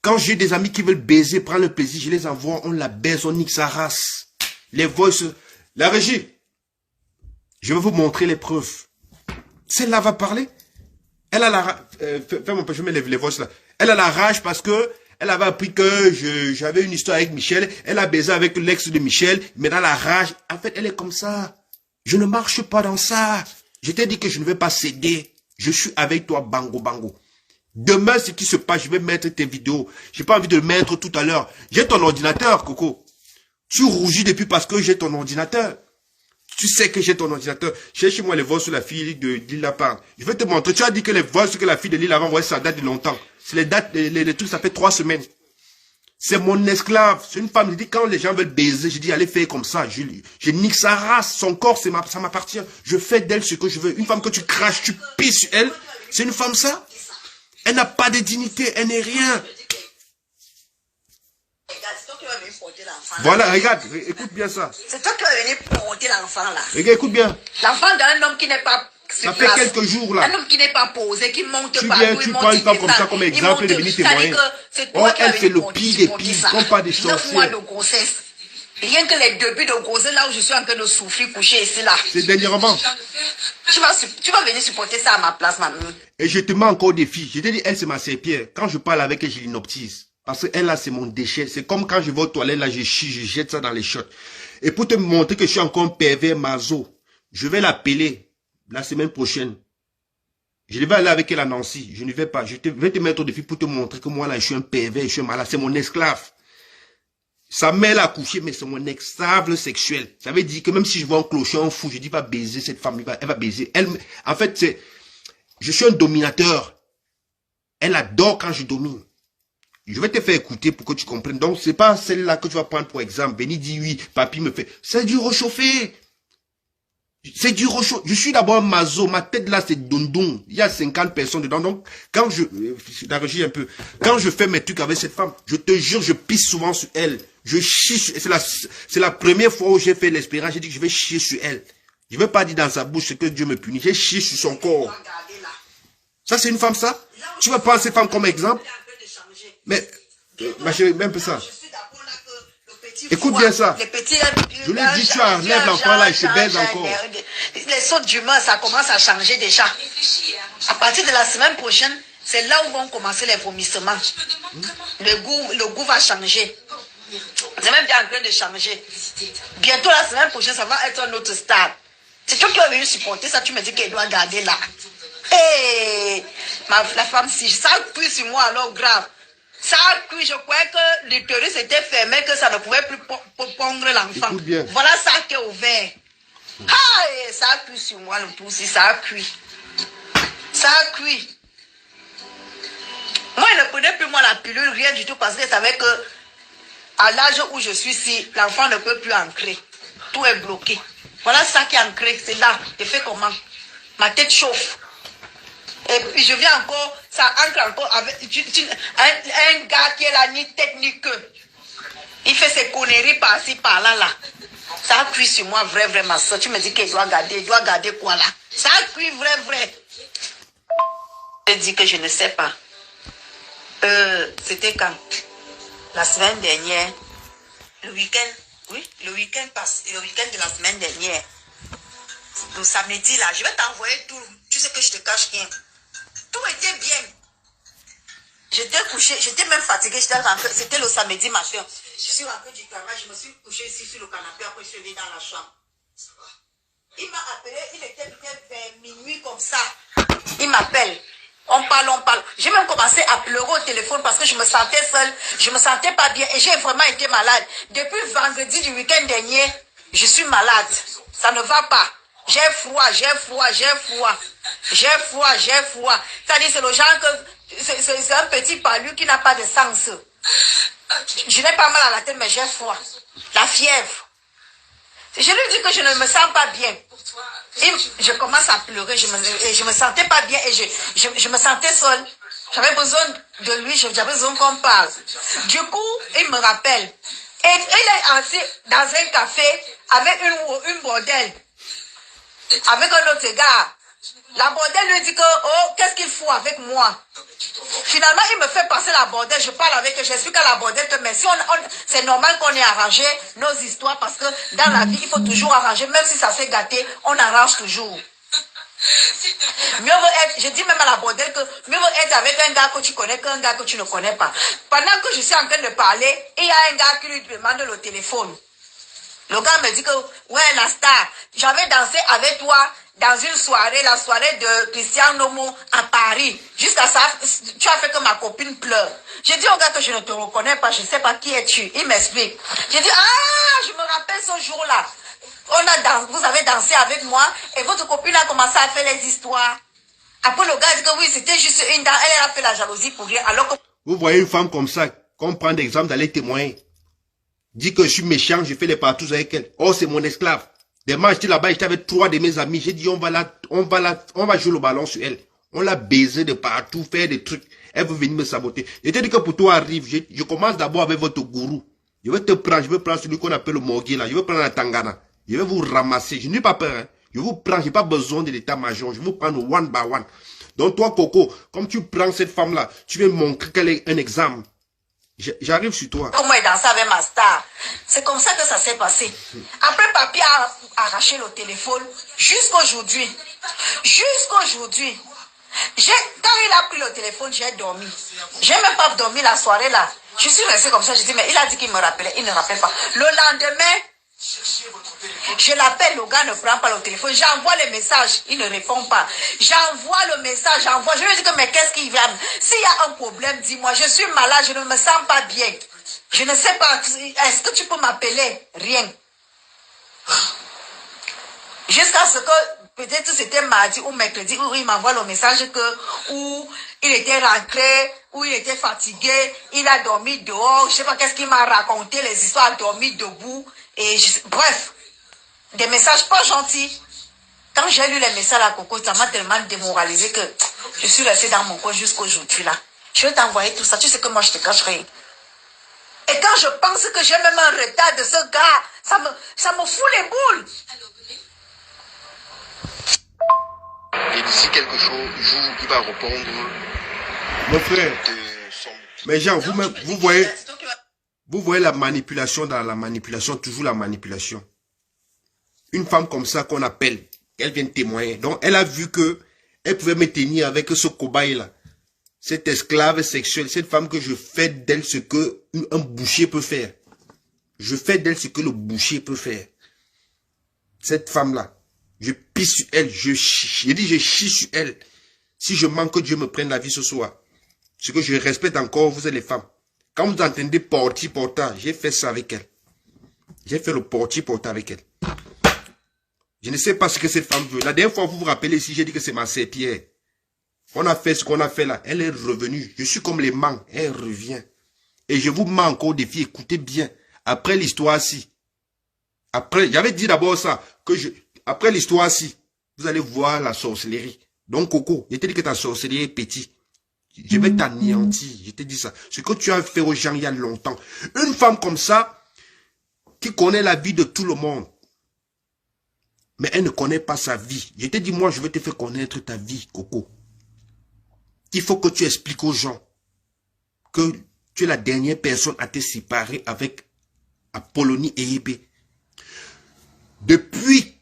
Quand j'ai des amis qui veulent baiser, prendre le plaisir, je les envoie, on la baise, on nique sa race. Les voices, la régie. Je vais vous montrer les preuves. Celle-là va parler. Elle a la rage, je mets les voices là. Elle a la rage parce que elle avait appris que j'avais une histoire avec Michel. Elle a baisé avec l'ex de Michel. Mais dans la rage, en fait, elle est comme ça. Je ne marche pas dans ça. Je t'ai dit que je ne vais pas céder. Je suis avec toi, bango, bango. Demain, ce qui se passe, je vais mettre tes vidéos. J'ai pas envie de le mettre tout à l'heure. J'ai ton ordinateur, Coco. Tu rougis depuis parce que j'ai ton ordinateur. Tu sais que j'ai ton ordinateur. Cherche-moi les vols sur la fille de Lille Lapin. Je vais te montrer. Tu as dit que les vols sur que la fille de Lille avait envoyé, ça date de longtemps. C'est les dates, les trucs, ça fait 3 semaines. C'est mon esclave. C'est une femme. Je dis, quand les gens veulent baiser, je dis, allez faire comme ça. Je nique sa race. Son corps, ça m'appartient. Je fais d'elle ce que je veux. Une femme que tu craches, tu pisses sur elle. C'est une femme, ça? Elle n'a pas de dignité. Elle n'est rien. Voilà, regarde. Écoute bien ça. C'est toi qui vas venir porter l'enfant là. Regarde, écoute bien. L'enfant d'un homme qui n'est pas... Ça fait quelques jours là. Un homme qui n'est pas posé, qui monte tu pas. Viens, tu prends une femme comme ça comme exemple de venir témoigner. Oh, elle fait le pire des pires, comme pas des sorcières. 9 mois de grossesse. Rien que les débuts de grossesse, là où je suis en train de souffrir, coucher ici là. C'est dernièrement. Tu vas venir supporter ça à ma place, mamie. Et je te mets encore au défi. Je te dis, elle c'est ma serpillère. Quand je parle avec elle, je l'inoptise. Parce que elle là, c'est mon déchet. C'est comme quand je vais aux toilettes, là, je chie, je jette ça dans les shots. Et pour te montrer que je suis encore un pervers maso, je vais l'appeler la semaine prochaine. Je vais aller avec elle à Nancy. Je ne vais pas. Je vais te mettre au défi pour te montrer que moi là, je suis un pervers, je suis un malade. C'est mon esclave. Sa mère l'a accouché, mais c'est mon esclave sexuel. Ça veut dire que même si je vois un clochon, un fou, je dis va baiser cette femme, elle va baiser. Elle, en fait, je suis un dominateur. Elle adore quand je domine. Je vais te faire écouter pour que tu comprennes. Donc, c'est pas celle-là que tu vas prendre pour exemple. Venir dire oui, papy me fait. C'est du réchauffé. C'est du réchauffé. Je suis d'abord un mazo. Ma tête là, c'est dondon. Il y a 50 personnes dedans. Donc, quand la régie un peu. Quand je fais mes trucs avec cette femme, je te jure, je pisse souvent sur elle. Je chie sur elle. C'est la première fois où j'ai fait l'expérience. J'ai dit que je vais chier sur elle. Je ne vais pas dire dans sa bouche ce que Dieu me punit. J'ai chié sur son corps. Ça, c'est une femme, ça? Tu vas prendre cette femme comme exemple? Mais, ma chérie, même peu ça. Écoute bien ça. Je lui ai dit, tu enlèves l'enfant là, il se baise encore. Les sautes d'humeur, ça commence à changer déjà. À partir de la semaine prochaine, c'est là où vont commencer les vomissements. Le goût va changer. C'est même bien en train de changer. Bientôt la semaine prochaine, ça va être un autre stade. C'est toi qui as venu supporter ça, tu me dis qu'elle doit garder là. Hey, la femme, si ça pue sur moi, alors grave. Ça a cuit, je croyais que l'utérus était fermé, que ça ne pouvait plus pondre l'enfant. Voilà ça qui est ouvert. Ah, ça a cuit sur moi, le tout aussi, ça a cuit. Ça a cuit. Moi, je ne prenais plus moi la pilule, rien du tout, parce que je savais que à l'âge où je suis ici, l'enfant ne peut plus ancrer. Tout est bloqué. Voilà ça qui est ancré, c'est là. Je fais comment? Ma tête chauffe. Et puis je viens encore, ça ancre encore avec un gars qui est là, ni tête ni queue. Il fait ses conneries par-ci, par-là, là. Ça a cuit sur moi, vrai, vrai, ma soeur. Tu me dis qu'il doit garder quoi là? Ça a cuit, vrai, vrai. Je dis que je ne sais pas. C'était quand? La semaine dernière. Le week-end, oui, le week-end de la semaine dernière. le samedi là, je vais t'envoyer tout. Tu sais que je te cache rien. Tout était bien. J'étais couché, j'étais même fatiguée, c'était le samedi matin. Je suis rentrée du travail, je me suis couchée ici sur le canapé, après je suis venue dans la chambre. Il m'a appelé, il était vers minuit comme ça. Il m'appelle. On parle. J'ai même commencé à pleurer au téléphone parce que je me sentais seule, je me sentais pas bien et j'ai vraiment été malade. Depuis vendredi du week-end dernier, je suis malade. Ça ne va pas. J'ai froid. C'est-à-dire c'est le genre que c'est un petit palu qui n'a pas de sens. Je n'ai pas mal à la tête, mais j'ai froid. La fièvre. Je lui dis que je ne me sens pas bien. Et je commence à pleurer, je me sentais pas bien et je me sentais seule. J'avais besoin de lui, j'avais besoin qu'on parle. Du coup, il me rappelle. Et il est assis dans un café avec une bordelle. Avec un autre gars. La bordelle lui dit que, oh, qu'est-ce qu'il faut avec moi? Finalement, il me fait passer la bordelle, je parle avec elle, j'explique à la bordelle que, mais si c'est normal qu'on ait arrangé nos histoires parce que dans la vie, il faut toujours arranger, même si ça fait gâter, on arrange toujours. Mieux vaut être, je dis même à la bordelle que mieux vaut être avec un gars que tu connais qu'un gars que tu ne connais pas. Pendant que je suis en train de parler, il y a un gars qui lui demande le téléphone. Le gars me dit que, ouais, la star, j'avais dansé avec toi dans une soirée, la soirée de Christian Nomo à Paris. Jusqu'à ça, tu as fait que ma copine pleure. J'ai dit au gars que je ne te reconnais pas, je ne sais pas qui es-tu. Il m'explique. J'ai dit, ah, je me rappelle ce jour-là. Vous avez dansé avec moi et votre copine a commencé à faire les histoires. Après, le gars dit que oui, c'était juste une dame, elle a fait la jalousie pour rien. Alors que... Vous voyez une femme comme ça, qu'on prend d'exemple d'aller témoigner. Dit que je suis méchant, je fais les partous avec elle. Oh, c'est mon esclave. Demain, j'étais là-bas, j'étais avec 3 de mes amis. J'ai dit, on va jouer le ballon sur elle. On l'a baisé de partout, faire des trucs. Elle veut venir me saboter. Je t'ai dit que pour toi arrive, je commence d'abord avec votre gourou. Je vais te prendre, je vais prendre celui qu'on appelle le Morgui là. Je vais prendre la Tangana. Je vais vous ramasser. Je n'ai pas peur, hein. Je vous prends, j'ai pas besoin de l'état-major. Je vais vous prendre one by one. Donc toi, Coco, comme tu prends cette femme-là, tu veux montrer qu'elle est un exemple. J'arrive sur toi. Comment il dansait avec ma star. C'est comme ça que ça s'est passé. Après, papi a arraché le téléphone jusqu'aujourd'hui. Jusqu'aujourd'hui. Quand il a pris le téléphone, j'ai dormi. J'ai même pas dormi la soirée là. Je suis restée comme ça. Je dis, mais il a dit qu'il me rappelait. Il ne rappelle pas. Le lendemain, je l'appelle, le gars ne prend pas le téléphone. J'envoie le message, il ne répond pas. J'envoie le message, je lui dis que mais qu'est-ce qu'il vient? S'il y a un problème, dis-moi, je suis malade, je ne me sens pas bien. Je ne sais pas, est-ce que tu peux m'appeler? Rien. Jusqu'à ce que, peut-être c'était mardi ou mercredi, où il m'envoie le message où il était rentré, où il était fatigué, il a dormi dehors, je ne sais pas qu'est-ce qu'il m'a raconté, les histoires, dormi debout. Et bref, des messages pas gentils. Quand j'ai lu les messages à Coco, ça m'a tellement démoralisé que je suis restée dans mon coin jusqu'aujourd'hui là. Je vais t'envoyer tout ça. Tu sais que moi je te cache rien. Et quand je pense que j'ai même un retard de ce gars, ça me fout les boules. Et d'ici quelques jours, il va répondre. Mon frère. Mais Jean, vous voyez la manipulation dans la manipulation, toujours la manipulation. Une femme comme ça qu'on appelle, elle vient témoigner. Donc, elle a vu que elle pouvait me tenir avec ce cobaye-là. Cette esclave sexuelle, cette femme que je fais d'elle ce que un boucher peut faire. Je fais d'elle ce que le boucher peut faire. Cette femme-là, je pisse sur elle, je chie sur elle. Si je manque que Dieu me prenne la vie ce soir. Ce que je respecte encore, vous êtes les femmes. Quand vous entendez portage, j'ai fait ça avec elle. J'ai fait le portage avec elle. Je ne sais pas ce que cette femme veut. La dernière fois, vous vous rappelez ici, j'ai dit que c'est ma sœur Pierre. On a fait ce qu'on a fait là. Elle est revenue. Je suis comme les manques. Elle revient. Et je vous mets encore au défi. Écoutez bien. Après l'histoire-ci. Après, j'avais dit d'abord ça. Après l'histoire-ci, vous allez voir la sorcellerie. Donc, Coco, je t'ai dit que ta sorcellerie est petite. Je vais t'anéantir. Je t'ai dit ça. Ce que tu as fait aux gens il y a longtemps. Une femme comme ça, qui connaît la vie de tout le monde. Mais elle ne connaît pas sa vie. Je t'ai dit, moi, je vais te faire connaître ta vie, Coco. Il faut que tu expliques aux gens que tu es la dernière personne à te séparer avec Apollonie et Ébé. Depuis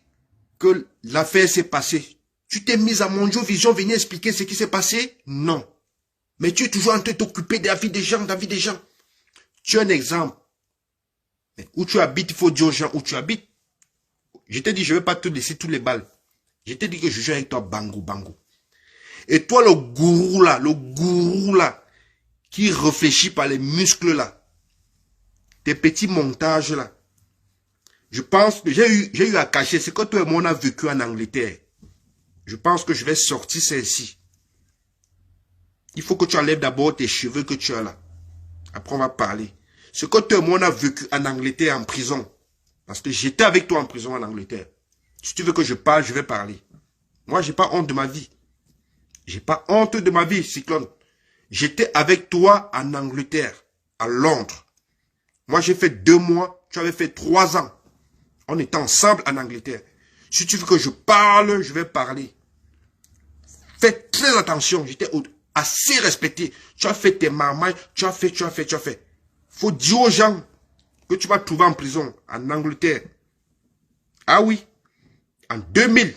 que l'affaire s'est passée. Tu t'es mise à Monjo Vision, venir expliquer ce qui s'est passé? Non. Mais tu es toujours en train de t'occuper de la vie des gens, de la vie des gens. Tu as un exemple. Où tu habites, il faut dire aux gens où tu habites. Je t'ai dit, je ne vais pas te laisser tous les balles. Je t'ai dit que je joue avec toi, bango, bango. Et toi, le gourou là, qui réfléchit par les muscles là, tes petits montages là, je pense que j'ai eu à cacher ce que toi et moi on a vécu en Angleterre. Je pense que je vais sortir celle-ci. Il faut que tu enlèves d'abord tes cheveux que tu as là. Après, on va parler. Ce que toi et moi on a vécu en Angleterre en prison. Parce que j'étais avec toi en prison en Angleterre. Si tu veux que je parle, je vais parler. Moi, j'ai pas honte de ma vie. J'ai pas honte de ma vie, Cyclone. J'étais avec toi en Angleterre, à Londres. Moi, j'ai fait 2 mois, tu avais fait 3 ans. On était ensemble en Angleterre. Si tu veux que je parle, je vais parler. Fais très attention, j'étais assez respecté. Tu as fait tes marmailles, tu as fait. Faut dire aux gens que tu vas trouver en prison, en Angleterre. Ah oui, en 2000.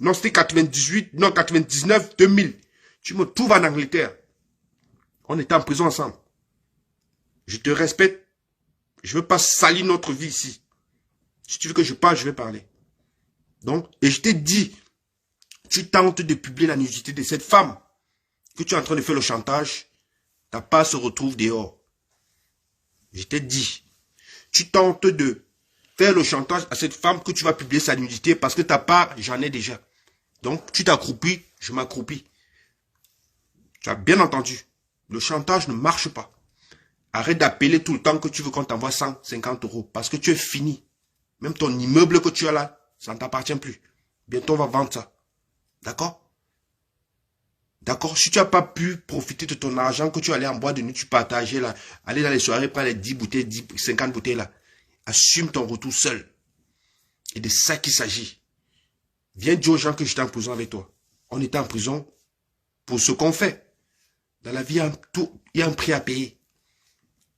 Non, c'était 98, non, 99, 2000. Tu me trouves en Angleterre. On était en prison ensemble. Je te respecte. Je ne veux pas salir notre vie ici. Si tu veux que je parle, je vais parler. Donc, et je t'ai dit, tu tentes de publier la nudité de cette femme, que tu es en train de faire le chantage, ta part se retrouve dehors. Je t'ai dit, tu tentes de faire le chantage à cette femme que tu vas publier sa nudité parce que ta part, j'en ai déjà. Donc, tu t'accroupis, je m'accroupis. Tu as bien entendu, le chantage ne marche pas. Arrête d'appeler tout le temps que tu veux qu'on t'envoie 150 € parce que tu es fini. Même ton immeuble que tu as là, ça ne t'appartient plus. Bientôt, on va vendre ça. D'accord? D'accord? Si tu n'as pas pu profiter de ton argent que tu allais en boîte de nuit, tu partageais là, aller dans les soirées, prendre les 10 bouteilles, 50 bouteilles là. Assume ton retour seul. Et de ça qu'il s'agit. Viens dire aux gens que j'étais en prison avec toi. On était en prison pour ce qu'on fait. Dans la vie, il y a un prix à payer.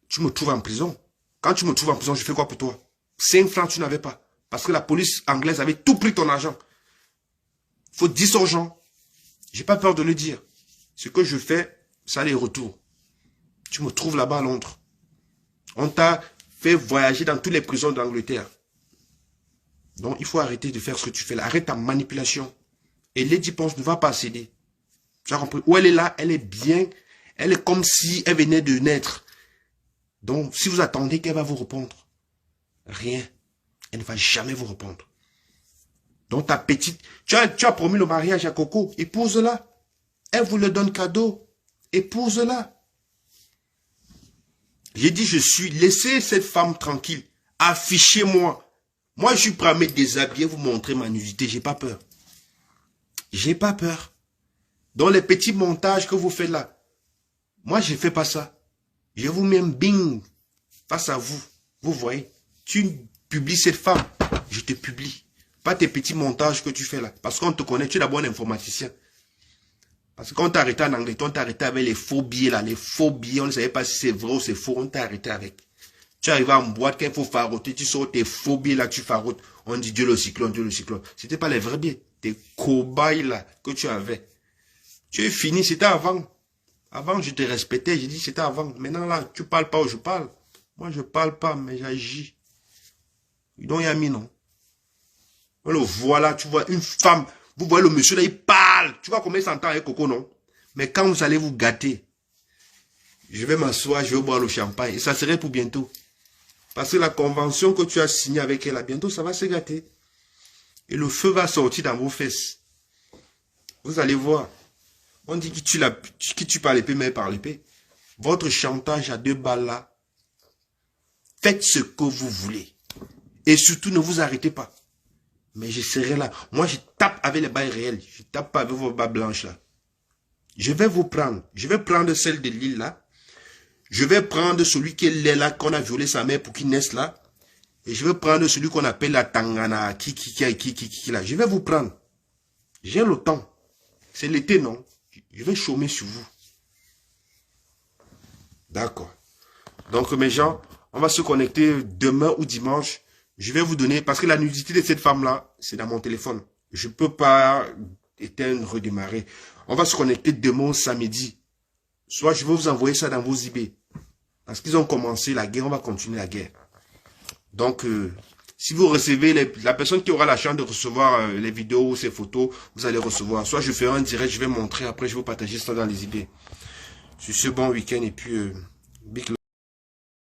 Tu me trouves en prison. Quand tu me trouves en prison, je fais quoi pour toi? 5 francs, tu n'avais pas. Parce que la police anglaise avait tout pris ton argent. Il faut dire aux gens. J'ai pas peur de le dire. Ce que je fais, ça a les retours. Tu me trouves là-bas à Londres. On t'a fait voyager dans toutes les prisons d'Angleterre. Donc, il faut arrêter de faire ce que tu fais là. Arrête ta manipulation. Et Lady Ponce ne va pas céder. Tu as compris? Où elle est là, elle est bien. Elle est comme si elle venait de naître. Donc, si vous attendez qu'elle va vous répondre, rien. Elle ne va jamais vous répondre. Donc, ta petite... Tu as promis le mariage à Coco. Épouse-la. Elle vous le donne cadeau. Épouse-la. J'ai dit, laissez cette femme tranquille. Affichez-moi. Moi, je suis prêt à me déshabiller, vous montrer ma nudité. J'ai pas peur. J'ai pas peur. Dans les petits montages que vous faites là, moi, je ne fais pas ça. Je vous mets un bing face à vous. Vous voyez, tu publies cette femme, je te publie. Pas tes petits montages que tu fais là. Parce qu'on te connaît, tu es d'abord un informaticien. Parce que quand on t'a arrêté en Angleterre, on t'a arrêté avec les faux billets là. Les faux billets, on ne savait pas si c'est vrai ou c'est faux. On t'a arrêté avec. Tu arrives en boîte, quand il faut faroter, tu sors tes faux billets là, tu farotes. On dit Dieu le cyclone, Dieu le cyclone. C'était pas les vrais billets. Tes cobayes là que tu avais. Tu es fini, c'était avant. Avant, je te respectais, j'ai dit c'était avant. Maintenant là, tu parles pas ou je parle. Moi, je parle pas, mais j'agis. Donc, Yami, non. Le voilà, tu vois une femme. Vous voyez le monsieur là, il parle. Tu vois combien il s'entend avec Coco, non? Mais quand vous allez vous gâter, je vais m'asseoir, je vais boire le champagne. Et ça serait pour bientôt. Parce que la convention que tu as signée avec elle, là, bientôt, ça va se gâter. Et le feu va sortir dans vos fesses. Vous allez voir. On dit qui tue par l'épée, mais par l'épée. Votre chantage à 2 balles là, faites ce que vous voulez. Et surtout, ne vous arrêtez pas. Mais je serai là. Moi, je tape avec les balles réelles. Je tape pas avec vos balles blanches là. Je vais vous prendre. Je vais prendre celle de l'île là. Je vais prendre celui qui est là, qu'on a violé sa mère pour qu'il naisse là. Et je vais prendre celui qu'on appelle la Tangana, qui là. Je vais vous prendre. J'ai le temps. C'est l'été, non? Je vais chômer sur vous. D'accord. Donc, mes gens, on va se connecter demain ou dimanche. Je vais vous donner, parce que la nudité de cette femme-là, c'est dans mon téléphone. Je ne peux pas éteindre, redémarrer. On va se connecter demain au samedi. Soit je vais vous envoyer ça dans vos eBay. Parce qu'ils ont commencé la guerre, on va continuer la guerre. Donc, si vous recevez, la personne qui aura la chance de recevoir les vidéos ou ces photos, vous allez recevoir. Soit je ferai un direct, je vais montrer, après je vais vous partager ça dans les eBay. Sur ce, bon week-end et puis, big love.